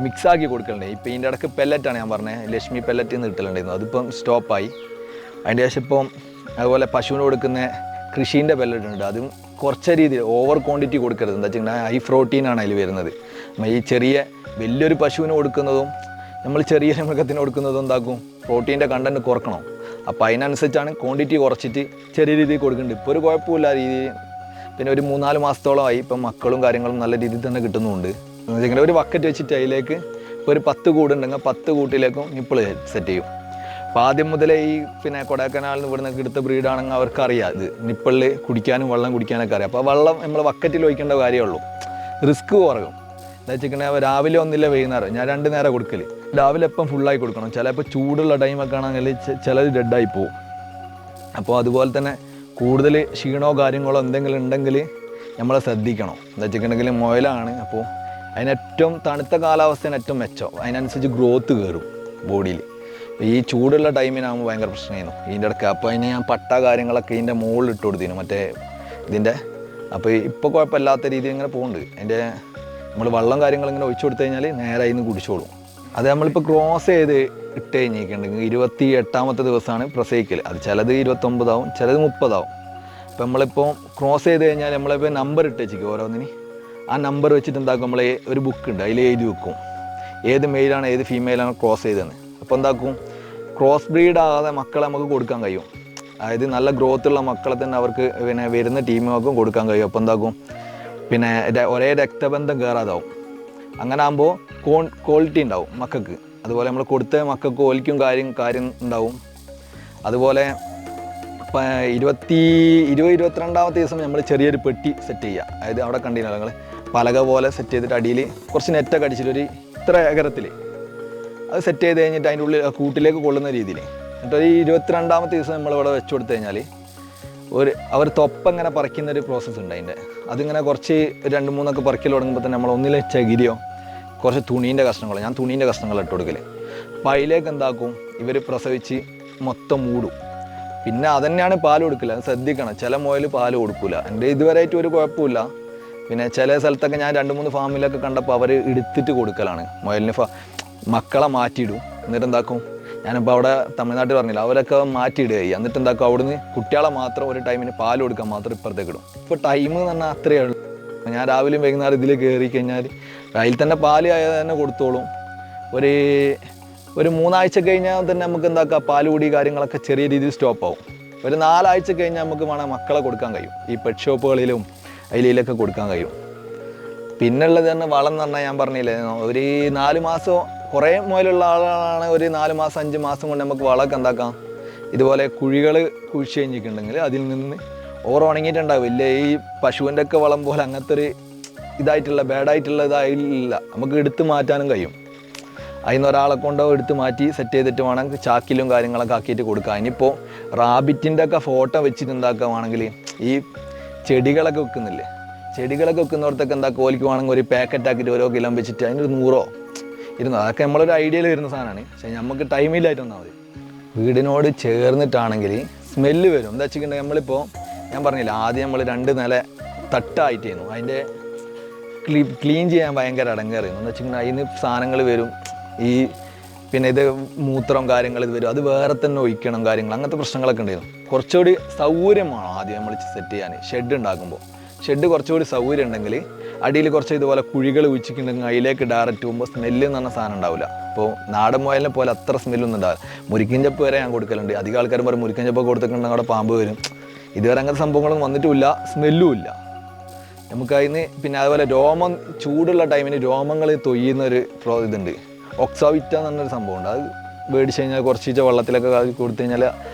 മിക്സാക്കി കൊടുക്കലുണ്ട്. ഇപ്പം ഇതിൻ്റെ ഇടയ്ക്ക് പെല്ലറ്റാണ് ഞാൻ പറഞ്ഞത്, ലക്ഷ്മി പെല്ലറ്റ് എന്ന് കിട്ടലുണ്ടായിരുന്നു. അതിപ്പം സ്റ്റോപ്പായി. അതിൻ്റെ ശേഷം ഇപ്പം അതുപോലെ പശുവിന് കൊടുക്കുന്ന കൃഷീൻ്റെ പെല്ലറ്റ് ഉണ്ട്. അതും കുറച്ച് രീതിയിൽ ഓവർ ക്വാണ്ടിറ്റി കൊടുക്കരുത്. എന്താ വെച്ചിട്ടുണ്ടെങ്കിൽ ഹൈ പ്രോട്ടീനാണ് അതിൽ വരുന്നത്. ഈ ചെറിയ വലിയൊരു പശുവിന് കൊടുക്കുന്നതും നമ്മൾ ചെറിയ മൃഗത്തിന് കൊടുക്കുന്നതും എന്താക്കും, പ്രോട്ടീൻ്റെ കണ്ടൻറ്റ് കുറക്കണം. അപ്പോൾ അതിനനുസരിച്ചാണ് ക്വാണ്ടിറ്റി കുറച്ചിട്ട് ചെറിയ രീതിയിൽ കൊടുക്കുന്നുണ്ട്. ഇപ്പോൾ ഒരു കുഴപ്പമില്ല രീതിയിൽ. പിന്നെ ഒരു 3-4 മാസത്തോളമായി ഇപ്പം മക്കളും കാര്യങ്ങളും നല്ല രീതിയിൽ തന്നെ കിട്ടുന്നുമുണ്ട്. എന്നുവെച്ചെങ്കിൽ ഒരു ബക്കറ്റ് വെച്ചിട്ട് അതിലേക്ക് ഇപ്പോൾ ഒരു 10 കൂടുണ്ടെങ്കിൽ 10 കൂട്ടിലേക്കും നിപ്പിൾ സെറ്റ് ചെയ്യും. അപ്പോൾ ആദ്യം മുതലേ ഈ പിന്നെ കൊടൈക്കനാലിൽ നിന്ന് ഇവിടെ നിന്നൊക്കെ എടുത്ത ബ്രീഡാണെങ്കിൽ അവർക്കറിയാം ഇത് നിപ്പിളിൽ കുടിക്കാനും വെള്ളം കുടിക്കാനൊക്കെ അറിയാം. അപ്പോൾ വെള്ളം നമ്മൾ ബക്കറ്റിൽ ഒഴിക്കേണ്ട കാര്യമുള്ളൂ, റിസ്ക് കുറയും. എന്താ വെച്ചിട്ടുണ്ടെങ്കിൽ രാവിലെ ഒന്നില്ല വൈകുന്നേരം ഞാൻ 2 നേരം കൊടുക്കൽ. രാവിലെ എപ്പം ഫുള്ളായി കൊടുക്കണം. ചിലപ്പോൾ ചൂടുള്ള ടൈമൊക്കെ ആണെങ്കിൽ ചിലർ ഡെഡായി പോവും. അപ്പോൾ അതുപോലെ തന്നെ കൂടുതൽ ക്ഷീണമോ കാര്യങ്ങളോ എന്തെങ്കിലും ഉണ്ടെങ്കിൽ നമ്മൾ ശ്രദ്ധിക്കണം. എന്താ വെച്ചിട്ടുണ്ടെങ്കിൽ മുയലാണ്. അപ്പോൾ അതിനേറ്റവും തണുത്ത കാലാവസ്ഥയാണ് ഏറ്റവും മെച്ചം. അതിനനുസരിച്ച് ഗ്രോത്ത് കയറും ബോഡിയിൽ. ഈ ചൂടുള്ള ടൈമിനാകുമ്പോൾ ഭയങ്കര പ്രശ്നമായിരുന്നു ഇതിൻ്റെ ഇടയ്ക്ക്. അപ്പോൾ അതിന് ഞാൻ പട്ട കാര്യങ്ങളൊക്കെ ഇതിൻ്റെ മുകളിൽ ഇട്ട് കൊടുത്തിരുന്നു മറ്റേ ഇതിൻ്റെ. അപ്പോൾ ഇപ്പോൾ കുഴപ്പമില്ലാത്ത രീതിയിൽ ഇങ്ങനെ പോകുന്നുണ്ട്. അതിൻ്റെ നമ്മൾ വെള്ളം കാര്യങ്ങളിങ്ങനെ ഒഴിച്ചു കൊടുത്തു കഴിഞ്ഞാൽ നേരെ അതിന് കുടിച്ചോളും. അത് നമ്മളിപ്പോൾ ക്രോസ് ചെയ്ത് ഇട്ട് കഴിഞ്ഞിട്ടുണ്ടെങ്കിൽ 28ാമത്തെ ദിവസമാണ് പ്രസവിക്കൽ. അത് ചിലത് 29 ആവും, ചിലത് 30 ആവും. അപ്പോൾ നമ്മളിപ്പോൾ ക്രോസ് ചെയ്ത് കഴിഞ്ഞാൽ നമ്മളിപ്പോൾ നമ്പർ ഇട്ട് വെച്ചിരിക്കും ഓരോന്നിന്. ആ നമ്പർ വെച്ചിട്ട് എന്താക്കും, നമ്മൾ ഒരു ബുക്ക് ഉണ്ട്, അതിൽ എഴുതി വെക്കും ഏത് മെയിലാണ് ഏത് ഫീമെയിലാണ് ക്രോസ് ചെയ്തതെന്ന്. അപ്പോൾ എന്താക്കും, ക്രോസ് ബ്രീഡ് ആകാതെ മക്കളെ നമുക്ക് കൊടുക്കാൻ കഴിയും. അതായത് നല്ല ഗ്രോത്തുള്ള മക്കളെ തന്നെ അവർക്ക് പിന്നെ വരുന്ന ടീമുകൾക്കും കൊടുക്കാൻ കഴിയും. അപ്പോൾ എന്താക്കും, പിന്നെ ഒരേ രക്തബന്ധം കയറാതാവും. അങ്ങനെ ആകുമ്പോൾ ക്വാളിറ്റി ഉണ്ടാവും മക്കൾക്ക്. അതുപോലെ നമ്മൾ കൊടുത്ത മക്കൾക്ക് ഓലിക്കും കാര്യം ഉണ്ടാവും. അതുപോലെ 22ാമത്തെ ദിവസം നമ്മൾ ചെറിയൊരു പെട്ടി സെറ്റ് ചെയ്യുക. അതായത് അവിടെ കണ്ടില്ല നിങ്ങൾ പലക പോലെ സെറ്റ് ചെയ്തിട്ട് അടിയിൽ കുറച്ച് നെറ്റൊക്കെ അടിച്ചിട്ട് ഒരു ഇത്ര ഏകരത്തിൽ അത് സെറ്റ് ചെയ്ത് കഴിഞ്ഞിട്ട് അതിൻ്റെ ഉള്ളിൽ കൂട്ടിലേക്ക് കൊള്ളുന്ന രീതിയിൽ എന്നിട്ട് ഒരു 22ാമത്തെ ദിവസം നമ്മളിവിടെ വെച്ച് കൊടുത്തു കഴിഞ്ഞാൽ അവർ തൊപ്പങ്ങനെ പറിക്കുന്നൊരു പ്രോസസ്സ് ഉണ്ട് അതിൻ്റെ. അതിങ്ങനെ കുറച്ച് 2-3 പറിക്കൽ തുടങ്ങുമ്പോൾ തന്നെ നമ്മൾ ഒന്നിലെ ചകിരിയോ കുറച്ച് തുണീൻ്റെ കഷ്ണങ്ങളോ, ഞാൻ തുണീൻ്റെ കഷ്ണങ്ങൾ ഇട്ട് കൊടുക്കൽ. അപ്പോൾ അതിലേക്ക് എന്താക്കും, ഇവർ പ്രസവിച്ച് മൊത്തം മൂടും. പിന്നെ അതന്നെയാണ് പാൽ കൊടുക്കില്ല, അത് ശ്രദ്ധിക്കണം. ചില മുയൽ പാൽ കൊടുക്കില്ല. എൻ്റെ ഇതുവരെയായിട്ട് ഒരു കുഴപ്പമില്ല. പിന്നെ ചില സ്ഥലത്തൊക്കെ ഞാൻ 2-3 ഫാമിലൊക്കെ കണ്ടപ്പോൾ അവർ എടുത്തിട്ട് കൊടുക്കലാണ് മുയലിന്. മക്കളെ മാറ്റിയിടും. എന്നിട്ട് എന്താക്കും, ഞാനിപ്പോൾ അവിടെ തമിഴ്നാട്ടിൽ പറഞ്ഞില്ല, അവരൊക്കെ മാറ്റിയിടുകയായി. എന്നിട്ട് എന്താക്കും, അവിടുന്ന് കുട്ടികളെ മാത്രം ഒരു ടൈമിന് പാൽ കൊടുക്കാൻ മാത്രം ഇപ്പുറത്തേക്ക് ഇടും. ഇപ്പോൾ ടൈം എന്ന് പറഞ്ഞാൽ അത്രയേ ഉള്ളൂ. ഞാൻ രാവിലെയും വൈകുന്നേരം ഇതിൽ കയറി കഴിഞ്ഞാൽ അതിൽ തന്നെ പാൽ ആയത് തന്നെ കൊടുത്തോളും. ഒരു 3 ആഴ്ച കഴിഞ്ഞാൽ തന്നെ നമുക്ക് എന്താക്കാം, പാൽ കൂടി കാര്യങ്ങളൊക്കെ ചെറിയ രീതിയിൽ സ്റ്റോപ്പ് ആവും. ഒരു 4 ആഴ്ച കഴിഞ്ഞാൽ നമുക്ക് വേണം മക്കളെ കൊടുക്കാൻ കഴിയും. ഈ പെറ്റ് ഷോപ്പുകളിലും അതിലൊക്കെ കൊടുക്കാൻ കഴിയും. പിന്നുള്ളത് തന്നെ വളം എന്ന് പറഞ്ഞാൽ ഞാൻ പറഞ്ഞില്ലേ, ഒരു 4 മാസം കുറേ മുതലുള്ള ആളാണ് ഒരു 4 മാസം 5 മാസം കൊണ്ട് നമുക്ക് വളമൊക്കെ എന്താക്കാം. ഇതുപോലെ കുഴികൾ കുഴിച്ച് കഴിഞ്ഞിട്ടുണ്ടെങ്കിൽ അതിൽ നിന്ന് ഉണങ്ങിയിട്ടുണ്ടാവും. ഇല്ല ഈ പശുവിൻ്റെ ഒക്കെ വളം പോലെ അങ്ങനത്തെ ഒരു ബാഡായിട്ടുള്ള ഇതായില്ല. നമുക്ക് എടുത്ത് മാറ്റാനും കഴിയും. അതിന് ഒരാളെ കൊണ്ടോ എടുത്ത് മാറ്റി സെറ്റ് ചെയ്തിട്ട് വേണം ചാക്കിലും കാര്യങ്ങളൊക്കെ ആക്കിയിട്ട് കൊടുക്കുക. ഇനിയിപ്പോൾ റാബിറ്റിൻ്റെ ഒക്കെ ഫോട്ടോ വെച്ചിട്ട് എന്താക്കുകയാണെങ്കിൽ ഈ ചെടികളൊക്കെ വെക്കുന്നില്ലേ, ചെടികളൊക്കെ വെക്കുന്നിടത്തൊക്കെ എന്താ കോലിക്കുവാണെങ്കിൽ ഒരു പാക്കറ്റാക്കിയിട്ട് ഓരോ കിലോ വെച്ചിട്ട് അതിനൊരു 100-200 അതൊക്കെ നമ്മളൊരു ഐഡിയയിൽ വരുന്ന സാധനമാണ്. പക്ഷേ നമുക്ക് ടൈമില്ലായിട്ട് വന്നാൽ മതി. വീടിനോട് ചേർന്നിട്ടാണെങ്കിൽ സ്മെല്ല് വരും. എന്താ വെച്ചിട്ടുണ്ടെങ്കിൽ നമ്മളിപ്പോൾ ഞാൻ പറഞ്ഞില്ല, ആദ്യം നമ്മൾ 2 നില തട്ടായിട്ടായിരുന്നു. അതിൻ്റെ ക്ലീൻ ചെയ്യാൻ ഭയങ്കര അടങ്ങേറായിരുന്നു. എന്ന് വെച്ചിട്ടുണ്ടെങ്കിൽ അതിന് സാധനങ്ങൾ വരും. ഈ പിന്നെ ഇത് മൂത്രം കാര്യങ്ങൾ ഇത് വരും, അത് വേറെ തന്നെ ഒഴിക്കണം കാര്യങ്ങൾ, അങ്ങനത്തെ പ്രശ്നങ്ങളൊക്കെ ഉണ്ടായിരുന്നു. കുറച്ചുകൂടി സൗകര്യമാണ് ആദ്യം നമ്മൾ സെറ്റ് ചെയ്യാൻ. ഷെഡ് ഉണ്ടാക്കുമ്പോൾ ഷെഡ് കുറച്ചുകൂടി സൗകര്യം ഉണ്ടെങ്കിൽ അടിയിൽ കുറച്ച് ഇതുപോലെ കുഴികൾ ഒഴിച്ചിട്ടുണ്ടെങ്കിൽ അതിലേക്ക് ഡയറക്റ്റ് പോകുമ്പോൾ സ്മെല്ല് എന്ന് പറഞ്ഞ സാധനം ഉണ്ടാവില്ല. അപ്പോൾ നാടൻ മുയലിനെ പോലെ അത്ര സ്മെല്ലൊന്നും ഉണ്ടാവില്ല. മുരിക്കൻ ചപ്പ് വരെ ഞാൻ കൊടുക്കലുണ്ട്. അധികം ആൾക്കാരും പറയും മുരിക്കൻ ചപ്പൊക്കെ കൊടുത്തിട്ടുണ്ടെങ്കിൽ അവിടെ പാമ്പ് വരും. ഇതുവരെ അങ്ങനത്തെ സംഭവങ്ങളൊന്നും വന്നിട്ടുമില്ല, സ്മെല്ലും ഇല്ല നമുക്കതിന്. പിന്നെ അതുപോലെ രോമം ചൂടുള്ള ടൈമിന് രോമങ്ങൾ തൊയ്യുന്നൊരു ഇതുണ്ട്, ഒക്സാവിറ്റ എന്നൊരു സംഭവമുണ്ട്. അത് മേടിച്ച് കഴിഞ്ഞാൽ കുറച്ച് വെള്ളത്തിലൊക്കെ കൊടുത്തു കഴിഞ്ഞാൽ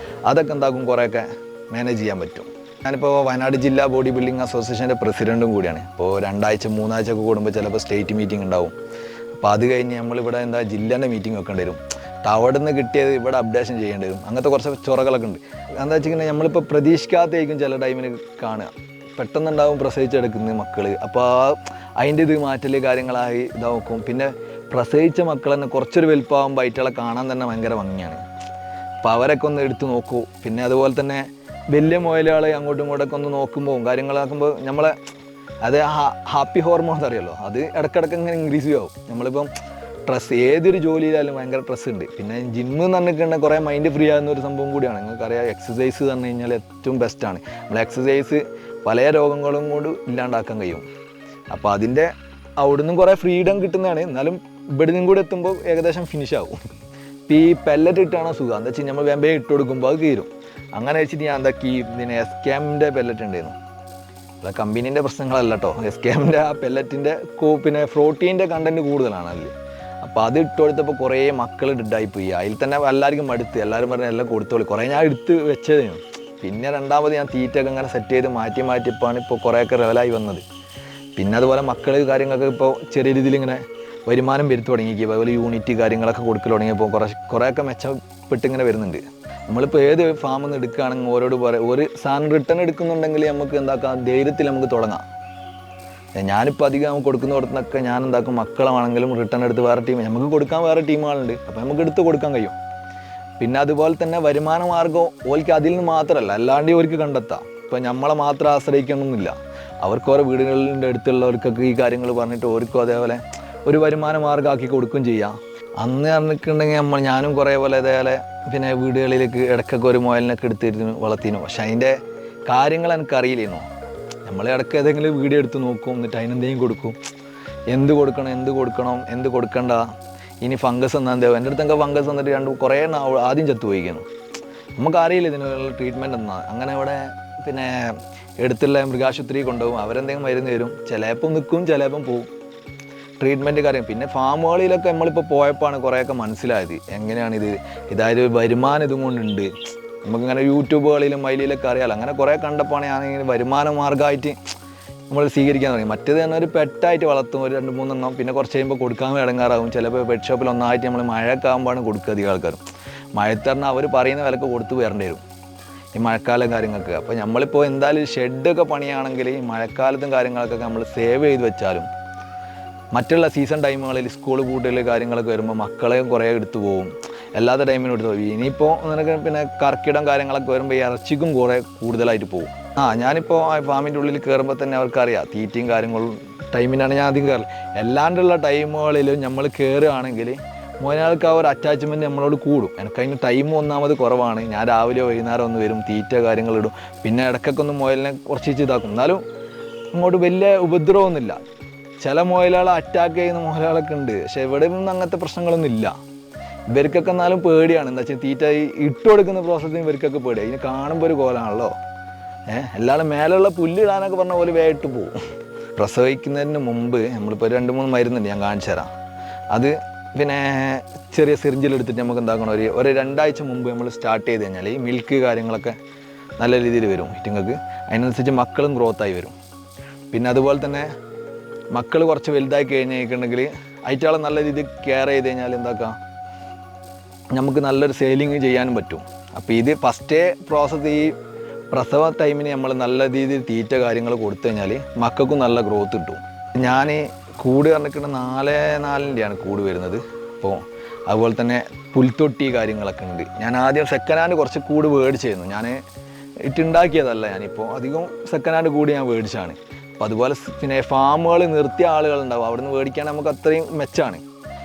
അതൊക്കെ എന്താക്കും കുറേയൊക്കെ മാനേജ് ചെയ്യാൻ പറ്റും. ഞാനിപ്പോൾ വയനാട് ജില്ലാ ബോഡി ബിൽഡിംഗ് അസോസിയേഷൻ്റെ പ്രസിഡൻറ്റും കൂടിയാണ്. ഇപ്പോൾ 2 ആഴ്ച 3 ആഴ്ച ഒക്കെ കൂടുമ്പോൾ ചിലപ്പോൾ സ്റ്റേറ്റ് മീറ്റിംഗ് ഉണ്ടാവും. അപ്പോൾ അത് കഴിഞ്ഞ് നമ്മളിവിടെ ജില്ലേൻ്റെ മീറ്റിംഗ് വെക്കേണ്ടി വരും. അവിടെ നിന്ന് കിട്ടിയത് ഇവിടെ അപ്ഡേഷൻ ചെയ്യേണ്ടി വരും. അങ്ങനത്തെ കുറച്ച് ചൊറകളൊക്കെ ഉണ്ട്. എന്താ വെച്ചിട്ടുണ്ടെങ്കിൽ നമ്മളിപ്പോൾ പ്രതീക്ഷിക്കാത്തായിരിക്കും ചില ടൈമിന് കാണുക. പെട്ടെന്നുണ്ടാവും പ്രസവിച്ചെടുക്കുന്ന മക്കൾ. അപ്പോൾ അതിൻ്റെ ഇത് മാറ്റൽ കാര്യങ്ങളായി ഇതാക്കും. പിന്നെ പ്രസവിച്ച മക്കൾ തന്നെ കുറച്ചൊരു വലുപ്പമാകുമ്പോൾ അയിറ്റുകളെ കാണാൻ തന്നെ ഭയങ്കര ഭംഗിയാണ്. അപ്പോൾ അവരൊക്കെ ഒന്ന് എടുത്ത് നോക്കൂ. പിന്നെ അതുപോലെ തന്നെ വലിയ മുയലുകളെ അങ്ങോട്ടും ഇങ്ങോട്ടൊക്കെ ഒന്ന് നോക്കുമ്പോൾ കാര്യങ്ങളാക്കുമ്പോൾ നമ്മളെ അത് ഹാപ്പി ഹോർമോൺസ് അറിയാമല്ലോ, അത് ഇടയ്ക്കിടയ്ക്ക് ഇങ്ങനെ ഇൻക്രീസ് ആവും. നമ്മളിപ്പം സ്ട്രെസ് ഏതൊരു ജോലിയിലായാലും ഭയങ്കര സ്ട്രെസ് ഉണ്ട്. പിന്നെ ജിമ്മ് എന്ന് പറഞ്ഞിട്ടുണ്ടെങ്കിൽ കുറേ മൈൻഡ് ഫ്രീ ആകുന്ന ഒരു സംഭവം കൂടിയാണ്. നിങ്ങൾക്കറിയാം എക്സസൈസ് എന്ന് പറഞ്ഞു കഴിഞ്ഞാൽ ഏറ്റവും ബെസ്റ്റാണ്. നമ്മൾ എക്സസൈസ് പല രോഗങ്ങളും കൊണ്ട് ഇല്ലാണ്ടാക്കാൻ കഴിയും. അപ്പോൾ അതിൻ്റെ അവിടെ നിന്നും കുറേ ഫ്രീഡം കിട്ടുന്നതാണ്. എന്നാലും ഇവിടെ നിന്നും കൂടെ എത്തുമ്പോൾ ഏകദേശം ഫിനിഷ് ആവും. ഇപ്പോൾ ഈ പെല്ലറ്റ് ഇട്ടാണോ സുഖം എന്താ വെച്ചാൽ നമ്മൾ വേമ്പേ ഇട്ട് കൊടുക്കുമ്പോൾ അത് കീറും. അങ്ങനെ വെച്ചിട്ട് ഞാൻ എന്താക്കി ഇതിന് എസ്കാമിൻ്റെ പെല്ലറ്റ് ഉണ്ടായിരുന്നു. അല്ല കമ്പനീൻ്റെ പ്രശ്നങ്ങളല്ല കേട്ടോ. എസ്കാമിൻ്റെ ആ പെല്ലറ്റിൻ്റെ പിന്നെ പ്രോട്ടീൻ്റെ കണ്ടൻറ്റ് കൂടുതലാണ് അതിൽ. അപ്പോൾ അത് ഇട്ട് കൊടുത്തപ്പോൾ കുറേ മക്കൾ ഡെഡായിപ്പോയി. അതിൽ തന്നെ എല്ലാവർക്കും മടുത്ത്. എല്ലാവരും പറഞ്ഞാൽ എല്ലാം കൊടുത്തോളി. കുറേ ഞാൻ എടുത്ത് വെച്ചതായിരുന്നു. പിന്നെ രണ്ടാമത് ഞാൻ തീറ്റയൊക്കെ അങ്ങനെ സെറ്റ് ചെയ്ത് മാറ്റിയപ്പോഴാണ് ഇപ്പോൾ കുറേയൊക്കെ ലെവലായി വന്നത്. പിന്നെ അതുപോലെ മക്കൾ കാര്യങ്ങളൊക്കെ ഇപ്പോൾ ചെറിയ രീതിയിൽ ഇങ്ങനെ വരുമാനം വരുത്തി തുടങ്ങിയിരിക്കുക. അതുപോലെ യൂണിറ്റ് കാര്യങ്ങളൊക്കെ കൊടുക്കൽ തുടങ്ങിയപ്പോൾ കുറേയൊക്കെ മെച്ചപ്പെട്ട് ഇങ്ങനെ വരുന്നുണ്ട്. നമ്മളിപ്പോൾ ഏത് ഫാമിൽ നിന്ന് എടുക്കുകയാണെങ്കിൽ ഓരോട് പറയാം, ഒരു സാധനം റിട്ടേൺ എടുക്കുന്നുണ്ടെങ്കിൽ നമുക്ക് എന്താക്കാം ധൈര്യത്തിൽ നമുക്ക് തുടങ്ങാം. ഞാനിപ്പോൾ അധികം കൊടുക്കുന്നതൊക്കെ ഞാൻ എന്താക്കും മക്കളാണെങ്കിലും റിട്ടേൺ എടുത്ത് വേറെ ടീം നമുക്ക് കൊടുക്കാൻ വേറെ ടീമുകളുണ്ട്. അപ്പോൾ നമുക്ക് എടുത്ത് കൊടുക്കാൻ കഴിയും. പിന്നെ അതുപോലെ തന്നെ വരുമാന മാർഗ്ഗം ഓർക്ക് അതിൽ നിന്ന് മാത്രമല്ല അല്ലാണ്ട് ഓർക്ക് കണ്ടെത്താം. ഇപ്പോൾ നമ്മളെ മാത്രം ആശ്രയിക്കണമെന്നില്ല. അവർക്ക് ഓരോ വീടുകളിൻ്റെ അടുത്തുള്ളവർക്കൊക്കെ ഈ കാര്യങ്ങൾ പറഞ്ഞിട്ട് ഓർക്കും അതേപോലെ ഒരു വരുമാന മാർഗ്ഗമാക്കി കൊടുക്കുകയും ചെയ്യാം. അന്ന് പറഞ്ഞിട്ടുണ്ടെങ്കിൽ ഞാനും കുറേ പോലെ അതേപോലെ പിന്നെ വീടുകളിലേക്ക് ഇടയ്ക്കൊക്കെ ഒരു മുയലിനൊക്കെ എടുത്തിരുന്നു വളർത്തിയിരുന്നു. പക്ഷെ അതിൻ്റെ കാര്യങ്ങൾ എനിക്കറിയില്ലായിരുന്നു. നമ്മൾ ഇടയ്ക്ക് ഏതെങ്കിലും വീഡിയോ എടുത്ത് നോക്കും, എന്നിട്ട് അതിനെന്തെങ്കിലും കൊടുക്കും. എന്ത് കൊടുക്കണം എന്ത് കൊടുക്കണ്ട, ഇനി ഫംഗസ് എന്നാ എൻ്റെ അടുത്തൊക്കെ ഫംഗസ് വന്നിട്ട് കുറേ ആദ്യം ചത്തുപോയിക്കുന്നു. നമുക്കറിയില്ല ഇതിനുള്ള ട്രീറ്റ്മെൻറ്റ് എന്നാണ്. അങ്ങനെ ഇവിടെ പിന്നെ എടുത്തുള്ള മൃഗാശുപത്രി കൊണ്ടുപോകും. അവരെന്തെങ്കിലും മരുന്ന് തരും. ചിലപ്പം നിൽക്കും, ചിലപ്പം പോവും. ട്രീറ്റ്മെൻറ്റ് കാര്യം പിന്നെ ഫാമുകളിലൊക്കെ നമ്മളിപ്പോൾ പോയപ്പോഴാണ് കുറേയൊക്കെ മനസ്സിലായത് എങ്ങനെയാണിത്. ഇതായത് വരുമാനം ഇതും കൊണ്ടുണ്ട്. നമുക്കിങ്ങനെ യൂട്യൂബുകളിലും മൈലിയിലൊക്കെ അറിയാമല്ലോ. അങ്ങനെ കുറേ കണ്ടപ്പോഴാണ് ഞാനിങ്ങനെ വരുമാന മാർഗ്ഗമായിട്ട് നമ്മൾ സ്വീകരിക്കാൻ തുടങ്ങി. മറ്റേത് തന്നെ ഒരു പെറ്റായിട്ട് വളർത്തും, ഒരു 2-3 എണ്ണം. പിന്നെ കുറച്ച് കഴിയുമ്പോൾ കൊടുക്കാൻ ഇടങ്ങാറാവും. ചിലപ്പോൾ പെറ്റ് ഷോപ്പിൽ ഒന്നായിട്ട് നമ്മൾ മഴയൊക്കെ ആകുമ്പോഴാണ് കൊടുക്കുക അധികം ആൾക്കാരും. മഴത്ത് പറഞ്ഞാൽ അവർ പറയുന്ന വിലക്ക് കൊടുത്ത് വരേണ്ടി വരും ഈ മഴക്കാലം കാര്യങ്ങൾക്ക്. അപ്പോൾ നമ്മളിപ്പോൾ എന്തായാലും ഷെഡൊക്കെ പണിയാണെങ്കിൽ ഈ മഴക്കാലത്തും കാര്യങ്ങളൊക്കെ നമ്മൾ സേവ് ചെയ്ത് വെച്ചാലും മറ്റുള്ള സീസൺ ടൈമുകളിൽ സ്കൂൾ പൂട്ടൽ കാര്യങ്ങളൊക്കെ വരുമ്പോൾ മക്കളെയും കുറേ എടുത്തു പോകും. എല്ലാത്ത ടൈമിനും എടുത്ത് പോകും. ഇനിയിപ്പോൾ നിനക്ക് പിന്നെ കർക്കിടം കാര്യങ്ങളൊക്കെ വരുമ്പോൾ ഈ ഇറച്ചിക്കും കുറേ കൂടുതലായിട്ട് പോകും. ഞാനിപ്പോൾ ഫാമിൻ്റെ ഉള്ളിൽ കയറുമ്പോൾ തന്നെ അവർക്കറിയാം തീറ്റയും കാര്യങ്ങളും ടൈമിനാണ് ഞാൻ അധികം കയറില്ല. എല്ലാണ്ടുള്ള ടൈമുകളിലും നമ്മൾ കയറുകയാണെങ്കിൽ മുതലാൾക്ക് ആ ഒരു അറ്റാച്ച്മെൻറ്റ് നമ്മളോട് കൂടും. എനിക്കതിന് ടൈം ഒന്നാമത് കുറവാണ്. ഞാൻ രാവിലെ വൈകുന്നേരം ഒന്ന് വരും, തീറ്റ കാര്യങ്ങളിടും. പിന്നെ ഇടയ്ക്കൊക്കെ ഒന്ന് മുയലിനെ കുറച്ച് ഇതാക്കും. എന്നാലും അങ്ങോട്ട് വലിയ ഉപദ്രവമൊന്നുമില്ല. ചില മുയലുകളെ അറ്റാക്ക് ചെയ്യുന്ന മുയലുകളൊക്കെ ഉണ്ട്. പക്ഷേ ഇവിടെ ഒന്നും അങ്ങനത്തെ പ്രശ്നങ്ങളൊന്നും ഇല്ല. ഇവർക്കൊക്കെ എന്നാലും പേടിയാണ്. എന്താ വെച്ചാൽ തീറ്റ ഇട്ട് കൊടുക്കുന്ന പ്രോസസ്സിന് ഇവർക്കൊക്കെ പേടിയാണ്. ഇതിന് കാണുമ്പോൾ ഒരു കോലാണല്ലോ. എല്ലാവരും മേലുള്ള പുല്ലിടാനൊക്കെ പറഞ്ഞ പോലെ വേയിട്ട് പോകും. പ്രസവിക്കുന്നതിന് മുമ്പ് നമ്മളിപ്പോൾ 2-3 മരുന്നുണ്ട്, ഞാൻ കാണിച്ചു തരാം. അത് പിന്നെ ചെറിയ സിറിഞ്ചിലെടുത്തിട്ട് നമുക്ക് എന്താക്കണം, ഒരു 2 ആഴ്ച മുമ്പ് നമ്മൾ സ്റ്റാർട്ട് ചെയ്ത് കഴിഞ്ഞാൽ ഈ മിൽക്ക് കാര്യങ്ങളൊക്കെ നല്ല രീതിയിൽ വരും ഇറ്റുങ്ങൾക്ക്. അതിനനുസരിച്ച് മക്കളും ഗ്രോത്തായി വരും. പിന്നെ അതുപോലെ തന്നെ മക്കൾ കുറച്ച് വലുതായി കഴിഞ്ഞിട്ടുണ്ടെങ്കിൽ അയറ്റാളെ നല്ല രീതിയിൽ കെയർ ചെയ്ത് കഴിഞ്ഞാൽ എന്താക്കാം നമുക്ക് നല്ലൊരു സെയിലിങ് ചെയ്യാനും പറ്റും. അപ്പോൾ ഇത് ഫസ്റ്റേ പ്രോസസ്സ് ഈ പ്രസവ ടൈമിന് നമ്മൾ നല്ല രീതിയിൽ തീറ്റ കാര്യങ്ങൾ കൊടുത്തു കഴിഞ്ഞാൽ മക്കൾക്കും നല്ല ഗ്രോത്ത് കിട്ടും. ഞാൻ കൂട് പറഞ്ഞിട്ട് 4-4ൻ്റെയാണ് കൂട് വരുന്നത്. അപ്പോൾ അതുപോലെ തന്നെ പുൽത്തൊട്ടി കാര്യങ്ങളൊക്കെ ഉണ്ട്. ഞാൻ ആദ്യം സെക്കൻഡ് ഹാൻഡ് കുറച്ച് കൂട് മേടിച്ചായിരുന്നു. ഞാൻ ഇട്ടുണ്ടാക്കിയതല്ല. ഞാനിപ്പോൾ അധികം സെക്കൻഡ് ഹാൻഡ് കൂടി ഞാൻ മേടിച്ചാണ്. അപ്പോൾ അതുപോലെ പിന്നെ ഫാമുകൾ നിർത്തിയ ആളുകളുണ്ടാവും. അവിടെ നിന്ന് മേടിക്കാൻ നമുക്ക് അത്രയും മെച്ചമാണ്.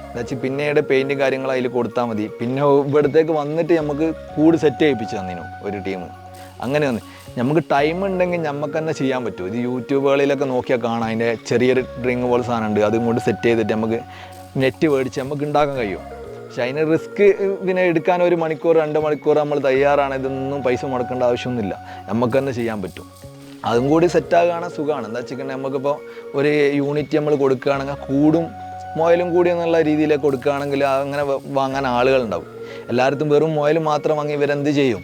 എന്താ വെച്ചാൽ പിന്നീട് പെയിൻറ്റും കാര്യങ്ങൾ അതിൽ കൊടുത്താൽ മതി. പിന്നെ ഇവിടത്തേക്ക് വന്നിട്ട് നമുക്ക് കൂട് സെറ്റ് ചെയ്യിപ്പിച്ച് തന്നിനു ഒരു ടീം. അങ്ങനെ വന്ന് നമുക്ക് ടൈം ഉണ്ടെങ്കിൽ നമുക്ക് തന്നെ ചെയ്യാൻ പറ്റും. ഇത് യൂട്യൂബുകളിലൊക്കെ നോക്കിയാൽ കാണാം. അതിൻ്റെ ചെറിയൊരു ഡ്രിങ്ക് പോലെ സാധനം ഉണ്ട്. അതും കൊണ്ട് സെറ്റ് ചെയ്തിട്ട് നമുക്ക് നെറ്റ് മേടിച്ച് നമുക്ക് ഉണ്ടാക്കാൻ കഴിയും. പക്ഷെ അതിന് റിസ്ക് പിന്നെ എടുക്കാൻ 1 മണിക്കൂർ 2 മണിക്കൂർ നമ്മൾ തയ്യാറാണ്. ഇതൊന്നും പൈസ മുടക്കേണ്ട ആവശ്യമൊന്നുമില്ല. നമുക്ക് തന്നെ ചെയ്യാൻ പറ്റും. അതും കൂടി സെറ്റാകുകയാണെങ്കിൽ സുഖമാണ്. എന്താ വെച്ചിട്ടുണ്ടെങ്കിൽ നമുക്കിപ്പോൾ ഒരു യൂണിറ്റ് നമ്മൾ കൊടുക്കുകയാണെങ്കിൽ കൂടും മുയലും കൂടി എന്നുള്ള രീതിയിലേക്ക് കൊടുക്കുകയാണെങ്കിൽ അങ്ങനെ വാങ്ങാൻ ആളുകളുണ്ടാവും. എല്ലായിടത്തും വെറും മുയൽ മാത്രം വാങ്ങി ഇവരെന്ത് ചെയ്യും?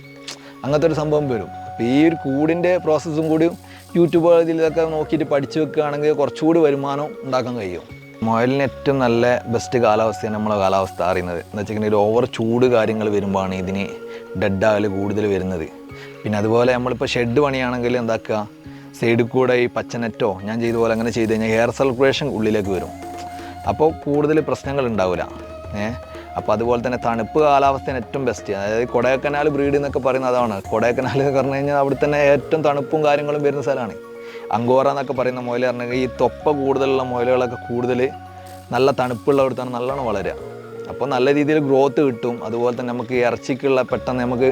അങ്ങനത്തെ ഒരു സംഭവം വരും. അപ്പോൾ ഈ ഒരു കൂടിൻ്റെ പ്രോസസ്സും കൂടി യൂട്യൂബ് ഇതിലൊക്കെ നോക്കിയിട്ട് പഠിച്ച് വെക്കുകയാണെങ്കിൽ കുറച്ചുകൂടി വരുമാനം ഉണ്ടാക്കാൻ കഴിയും. മുയലിന് ഏറ്റവും നല്ല ബെസ്റ്റ് കാലാവസ്ഥയാണ് നമ്മളെ കാലാവസ്ഥ അറിയുന്നത്. എന്ന് വെച്ചിട്ടുണ്ടെങ്കിൽ ഒരു ഓവർ ചൂട് കാര്യങ്ങൾ വരുമ്പോഴാണ് ഇതിന് ഡെഡാകൽ കൂടുതൽ വരുന്നത്. പിന്നെ അതുപോലെ നമ്മളിപ്പോൾ ഷെഡ് പണിയാണെങ്കിൽ എന്താക്കുക, സൈഡിൽ കൂടെ ഈ പച്ചനെറ്റോ ഞാൻ ചെയ്ത പോലെ അങ്ങനെ ചെയ്ത് കഴിഞ്ഞാൽ എയർ സർക്കുലേഷൻ ഉള്ളിലേക്ക് വരും. അപ്പോൾ കൂടുതൽ പ്രശ്നങ്ങൾ ഉണ്ടാവില്ല. അപ്പോൾ അതുപോലെ തന്നെ തണുപ്പ് കാലാവസ്ഥയാണ് ഏറ്റവും ബെസ്റ്റ്. അതായത് കൊടൈക്കനാൽ ബ്രീഡ് എന്നൊക്കെ പറയുന്നത് അതാണ്. കൊടൈക്കനാൽ എന്ന് പറഞ്ഞു കഴിഞ്ഞാൽ അവിടെ തന്നെ ഏറ്റവും തണുപ്പും കാര്യങ്ങളും വരുന്ന സ്ഥലമാണ്. അങ്കോറ എന്നൊക്കെ പറയുന്ന മുയൽ പറഞ്ഞാൽ ഈ തൊപ്പ കൂടുതലുള്ള മുയലുകളൊക്കെ കൂടുതൽ നല്ല തണുപ്പുള്ളവിടത്താണ് നല്ലോണം വളരുക. അപ്പോൾ നല്ല രീതിയിൽ ഗ്രോത്ത് കിട്ടും. അതുപോലെ തന്നെ നമുക്ക് ഇറച്ചിക്കുള്ള പെട്ടെന്ന് നമുക്ക്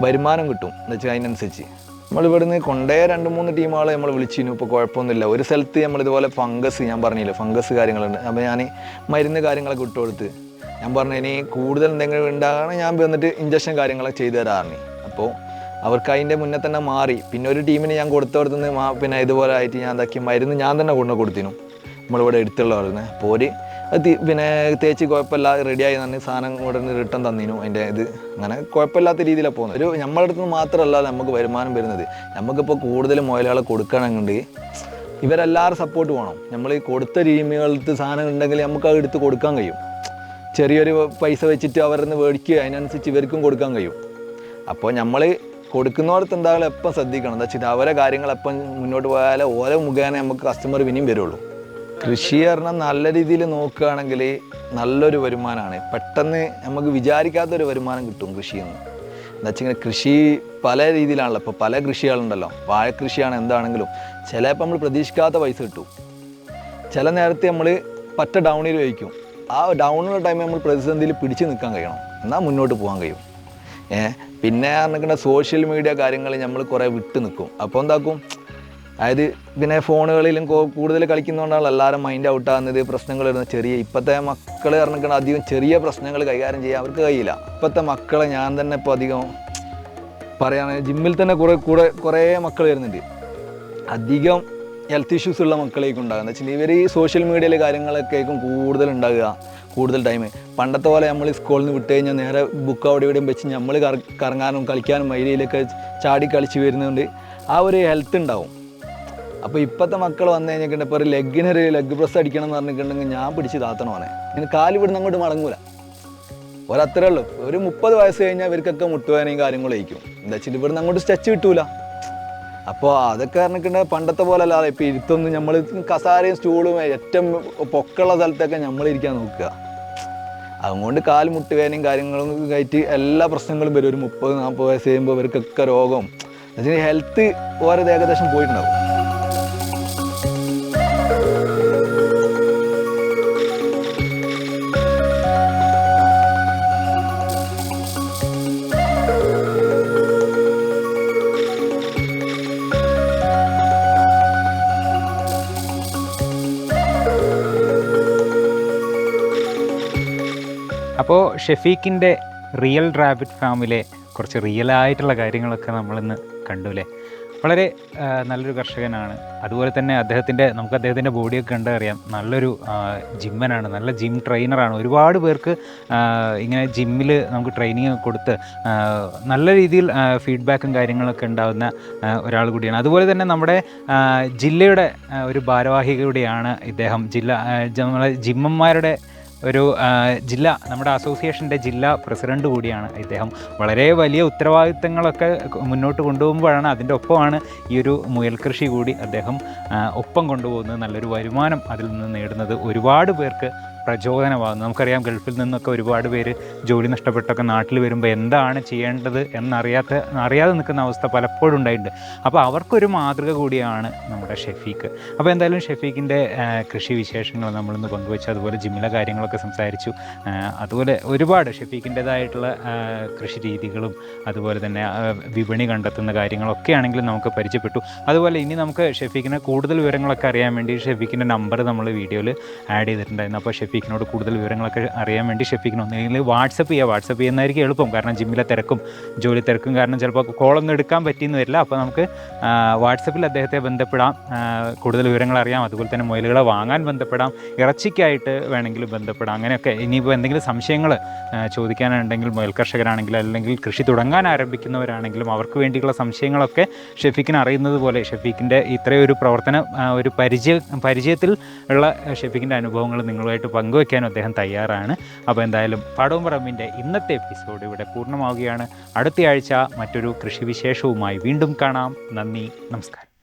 വരുമാനം കിട്ടും. എന്ന് വെച്ചാൽ അതിനനുസരിച്ച് നമ്മളിവിടുന്ന് കൊണ്ടേ 2-3 ടീമുകളെ നമ്മൾ വിളിച്ചിരുന്നു. ഇപ്പോൾ കുഴപ്പമൊന്നുമില്ല. ഒരു സ്ഥലത്ത് നമ്മളിതുപോലെ ഫംഗസ്, ഞാൻ പറഞ്ഞില്ല ഫംഗസ് കാര്യങ്ങളുണ്ട്. അപ്പോൾ ഞാൻ മരുന്ന് കാര്യങ്ങളൊക്കെ വിട്ടുകൊടുത്ത് ഞാൻ പറഞ്ഞു ഇനി കൂടുതൽ എന്തെങ്കിലും ഉണ്ടാകണം ഞാൻ വന്നിട്ട് ഇഞ്ചക്ഷൻ കാര്യങ്ങളൊക്കെ ചെയ്തു തരാറുണ്ട്. അപ്പോൾ അവർക്ക് അതിൻ്റെ മുന്നേ തന്നെ മാറി. പിന്നെ ഒരു ടീമിന് ഞാൻ കൊടുത്തുനിന്ന് പിന്നെ ഇതുപോലെ ആയിട്ട് ഞാൻ എന്താക്കി മരുന്ന് ഞാൻ തന്നെ കൊടുത്തിരുന്നു നമ്മളിവിടെ എടുത്തുള്ളവരുന്ന്. അപ്പോൾ ഒരു അത് പിന്നെ തേച്ച് കുഴപ്പമില്ല റെഡിയായി തന്നെ സാധനം ഉടനെ റിട്ടേൺ തന്നിരുന്നു. അതിൻ്റെ ഇത് അങ്ങനെ കുഴപ്പമില്ലാത്ത രീതിയിലാണ് പോകുന്നത്. ഒരു നമ്മളെ അടുത്ത് നിന്ന് മാത്രമല്ല നമുക്ക് വരുമാനം വരുന്നത്. നമുക്കിപ്പോൾ കൂടുതൽ മുയലുകളെ കൊടുക്കണമെങ്കിൽ ഇവരെല്ലാവരും സപ്പോർട്ട് വേണം. നമ്മൾ കൊടുത്ത ടീമുകൾക്ക് സാധനം ഉണ്ടെങ്കിൽ നമുക്ക് അത് എടുത്ത് കൊടുക്കാൻ കഴിയും. ചെറിയൊരു പൈസ വെച്ചിട്ട് അവരിൽ നിന്ന് മേടിക്കുക, അതിനനുസരിച്ച് ഇവർക്കും കൊടുക്കാൻ കഴിയും. അപ്പോൾ നമ്മൾ കൊടുക്കുന്നവർക്ക് എന്തായാലും എപ്പം ശ്രദ്ധിക്കണം. എന്താ വെച്ചിട്ട് അവരെ കാര്യങ്ങൾ എപ്പം മുന്നോട്ട് പോയാലേ ഓരോ മുഖേന നമുക്ക് കസ്റ്റമർ പിന്നെയും വരുള്ളൂ. കൃഷി പറഞ്ഞാൽ നല്ല രീതിയിൽ നോക്കുകയാണെങ്കിൽ നല്ലൊരു വരുമാനമാണ്. പെട്ടെന്ന് നമുക്ക് വിചാരിക്കാത്തൊരു വരുമാനം കിട്ടും കൃഷിയിൽ നിന്ന്. എന്താ വെച്ചിങ്ങനെ കൃഷി പല രീതിയിലാണല്ലോ. ഇപ്പോൾ പല കൃഷികളുണ്ടല്ലോ. വാഴക്കൃഷിയാണ് എന്താണെങ്കിലും ചിലപ്പോൾ നമ്മൾ പ്രതീക്ഷിക്കാത്ത പൈസ കിട്ടും. ചില നേരത്തെ നമ്മൾ പറ്റ ഡൗണിൽ വയ്ക്കും. ആ ഡൗണുള്ള ടൈമിൽ നമ്മൾ പ്രതിസന്ധിയിൽ പിടിച്ച് നിൽക്കാൻ കഴിയണം, എന്നാൽ മുന്നോട്ട് പോകാൻ കഴിയും. പിന്നെ പറഞ്ഞിട്ടുണ്ടെങ്കിൽ സോഷ്യൽ മീഡിയ കാര്യങ്ങൾ നമ്മൾ കുറേ വിട്ട് നിൽക്കും. അപ്പോൾ എന്താക്കും, അതായത് പിന്നെ ഫോണുകളിലും കൂടുതൽ കളിക്കുന്നതുകൊണ്ടാണ് എല്ലാവരും മൈൻഡ് ഔട്ടാകുന്നത്, പ്രശ്നങ്ങൾ വരുന്നത്. ഇപ്പോഴത്തെ മക്കൾ പറഞ്ഞിട്ടുണ്ടെങ്കിൽ അധികം ചെറിയ പ്രശ്നങ്ങൾ കൈകാര്യം ചെയ്യാൻ അവർക്ക് കഴിയില്ല. ഇപ്പോഴത്തെ മക്കളെ ഞാൻ തന്നെ ഇപ്പോൾ അധികം പറയുകയാണെങ്കിൽ ജിമ്മിൽ തന്നെ കുറേ മക്കൾ വരുന്നുണ്ട്. അധികം ഹെൽത്ത് ഇഷ്യൂസ് ഉള്ള മക്കളേക്കും ഉണ്ടാകുക. എന്ന് വെച്ചാൽ ഇവർ ഈ സോഷ്യൽ മീഡിയയിൽ കാര്യങ്ങളൊക്കെ ആയിരിക്കും കൂടുതൽ ഉണ്ടാകുക, കൂടുതൽ ടൈം. പണ്ടത്തെ പോലെ നമ്മൾ സ്കൂളിൽ നിന്ന് വിട്ട് കഴിഞ്ഞാൽ നേരെ ബുക്ക് അവിടെ ഇവിടെയും വെച്ച് നമ്മൾ കറങ്ങാനും കളിക്കാനും മൈലിയിലൊക്കെ ചാടി കളിച്ച് വരുന്നതുകൊണ്ട് ആ ഒരു ഹെൽത്ത് ഉണ്ടാവും. അപ്പോൾ ഇപ്പോഴത്തെ മക്കൾ വന്നു കഴിഞ്ഞിട്ടുണ്ടെങ്കിൽ ഇപ്പോൾ ഒരു ലെഗ് പ്രസ് അടിക്കണം എന്ന് പറഞ്ഞിട്ടുണ്ടെങ്കിൽ ഞാൻ പിടിച്ച് താത്തണമാണ്. ഇങ്ങനെ കാല് വിടുന്ന അങ്ങോട്ട് മടങ്ങൂല. ഒരത്രേ ഉള്ളൂ. ഒരു 30 വയസ്സ് കഴിഞ്ഞാൽ ഇവർക്കൊക്കെ മുട്ടുവേനയും കാര്യങ്ങളും ആയിരിക്കും. എന്താ വെച്ചിട്ട് ഇവിടുന്ന് അങ്ങോട്ട് സ്ട്രെച്ച് കിട്ടൂല. അപ്പോൾ അതൊക്കെ പറഞ്ഞിട്ടുണ്ടെങ്കിൽ പണ്ടത്തെ പോലെ അല്ലാതെ ഇപ്പോൾ ഇരുത്തൊന്നും നമ്മൾ കസാരയും സ്റ്റൂളും ഏറ്റവും പൊക്കമുള്ള സ്ഥലത്തൊക്കെ നമ്മളിരിക്കാൻ നോക്കുക. അതുകൊണ്ട് കാല് മുട്ടുവേനയും കാര്യങ്ങളും ആയിട്ട് എല്ലാ പ്രശ്നങ്ങളും വരും. ഒരു 30-40 വയസ്സ് കഴിയുമ്പോൾ ഇവർക്കൊക്കെ രോഗം എന്നുവെച്ചാൽ ഹെൽത്ത് ഓരോ ഏകദേശം പോയിട്ടുണ്ടാവും. അപ്പോൾ ഷെഫീഖിൻ്റെ റിയൽ റാബിറ്റ് ഫാമിലെ കുറച്ച് റിയലായിട്ടുള്ള കാര്യങ്ങളൊക്കെ നമ്മളിന്ന് കണ്ടു അല്ലേ. വളരെ നല്ലൊരു കർഷകനാണ്. അതുപോലെ തന്നെ നമുക്ക് അദ്ദേഹത്തിൻ്റെ ബോഡിയൊക്കെ കണ്ടറിയാം. നല്ലൊരു ജിമ്മനാണ്, നല്ല ജിം ട്രെയിനറാണ്. ഒരുപാട് പേർക്ക് ഇങ്ങനെ ജിമ്മിൽ നമുക്ക് ട്രെയിനിങ് കൊടുത്ത് നല്ല രീതിയിൽ ഫീഡ്ബാക്കും കാര്യങ്ങളൊക്കെ ഉണ്ടാകുന്ന ഒരാൾ കൂടിയാണ്. അതുപോലെ തന്നെ നമ്മുടെ ജില്ലയുടെ ഒരു ഭാരവാഹി കൂടിയാണ് ഇദ്ദേഹം. നമ്മളെ ജിമ്മന്മാരുടെ ഒരു നമ്മുടെ അസോസിയേഷൻ്റെ ജില്ലാ പ്രസിഡന്റ് കൂടിയാണ് ഇദ്ദേഹം. വളരെ വലിയ ഉത്തരവാദിത്തങ്ങളൊക്കെ മുന്നോട്ട് കൊണ്ടുപോകുമ്പോഴാണ് അതിൻ്റെ ഒപ്പമാണ് ഈ ഒരു മുയൽ കൃഷി കൂടി അദ്ദേഹം ഒപ്പം കൊണ്ടുപോകുന്നത്. നല്ലൊരു വരുമാനം അതിൽ നിന്ന് നേടുന്നത് ഒരുപാട് പേർക്ക് പ്രചോദനമാകുന്നു. നമുക്കറിയാം ഗൾഫിൽ നിന്നൊക്കെ ഒരുപാട് പേര് ജോലി നഷ്ടപ്പെട്ടൊക്കെ നാട്ടിൽ വരുമ്പോൾ എന്താണ് ചെയ്യേണ്ടത് അറിയാതെ നിൽക്കുന്ന അവസ്ഥ പലപ്പോഴും ഉണ്ടായിട്ടുണ്ട്. അപ്പോൾ അവർക്കൊരു മാതൃക കൂടിയാണ് നമ്മുടെ ഷെഫീഖ്. അപ്പോൾ എന്തായാലും ഷെഫീഖിൻ്റെ കൃഷി വിശേഷങ്ങൾ നമ്മളിന്ന് പങ്കുവെച്ചു. അതുപോലെ ജിമ്മിലെ കാര്യങ്ങളൊക്കെ സംസാരിച്ചു. അതുപോലെ ഒരുപാട് ഷെഫീഖിൻ്റേതായിട്ടുള്ള കൃഷി രീതികളും അതുപോലെ തന്നെ വിപണി കണ്ടെത്തുന്ന കാര്യങ്ങളൊക്കെ ആണെങ്കിലും നമുക്ക് പരിചയപ്പെട്ടു. അതുപോലെ ഇനി നമുക്ക് ഷെഫീഖിനെ കൂടുതൽ വിവരങ്ങളൊക്കെ അറിയാൻ വേണ്ടി ഷെഫീഖിൻ്റെ നമ്പർ നമ്മൾ വീഡിയോയിൽ ആഡ് ചെയ്തിട്ടുണ്ടായിരുന്നു. അപ്പോൾ ഷെഫീഖ് ഷെഫീഖിനോട് കൂടുതൽ വിവരങ്ങളൊക്കെ അറിയാൻ വേണ്ടി ഷെഫീഖിന് ഒന്നെങ്കിൽ വാട്സപ്പ് ചെയ്യുന്നതായിരിക്കും എളുപ്പം. കാരണം ജിമ്മിലെ തിരക്കും ജോലി തിരക്കും കാരണം ചിലപ്പോൾ കോളൊന്നും എടുക്കാൻ പറ്റിയെന്ന് വരില്ല. അപ്പോൾ നമുക്ക് വാട്സപ്പിൽ അദ്ദേഹത്തെ ബന്ധപ്പെടാം, കൂടുതൽ വിവരങ്ങൾ അറിയാം. അതുപോലെ തന്നെ മുയലുകളെ വാങ്ങാൻ ബന്ധപ്പെടാം, ഇറച്ചിക്കായിട്ട് വേണമെങ്കിൽ ബന്ധപ്പെടാം. അങ്ങനെയൊക്കെ ഇനിയിപ്പോൾ എന്തെങ്കിലും സംശയങ്ങൾ ചോദിക്കാനുണ്ടെങ്കിൽ മുയൽ കർഷകരാണെങ്കിലും അല്ലെങ്കിൽ കൃഷി തുടങ്ങാൻ ആരംഭിക്കുന്നവരാണെങ്കിലും അവർക്ക് വേണ്ടിയുള്ള സംശയങ്ങളൊക്കെ ഷെഫീഖിന് അറിയുന്നത് പോലെ ഷെഫീഖിൻ്റെ ഇത്രയൊരു ഒരു പരിചയത്തിൽ ഉള്ള ഷെഫീഖിൻ്റെ അനുഭവങ്ങൾ നിങ്ങളുമായിട്ട് പങ്കുവയ്ക്കാനും അദ്ദേഹം തയ്യാറാണ്. അപ്പോൾ എന്തായാലും പാടവും പറമ്പിൻ്റെ ഇന്നത്തെ എപ്പിസോഡ് ഇവിടെ പൂർണ്ണമാവുകയാണ്. അടുത്ത ആഴ്ച മറ്റൊരു കൃഷിവിശേഷവുമായി വീണ്ടും കാണാം. നന്ദി, നമസ്കാരം.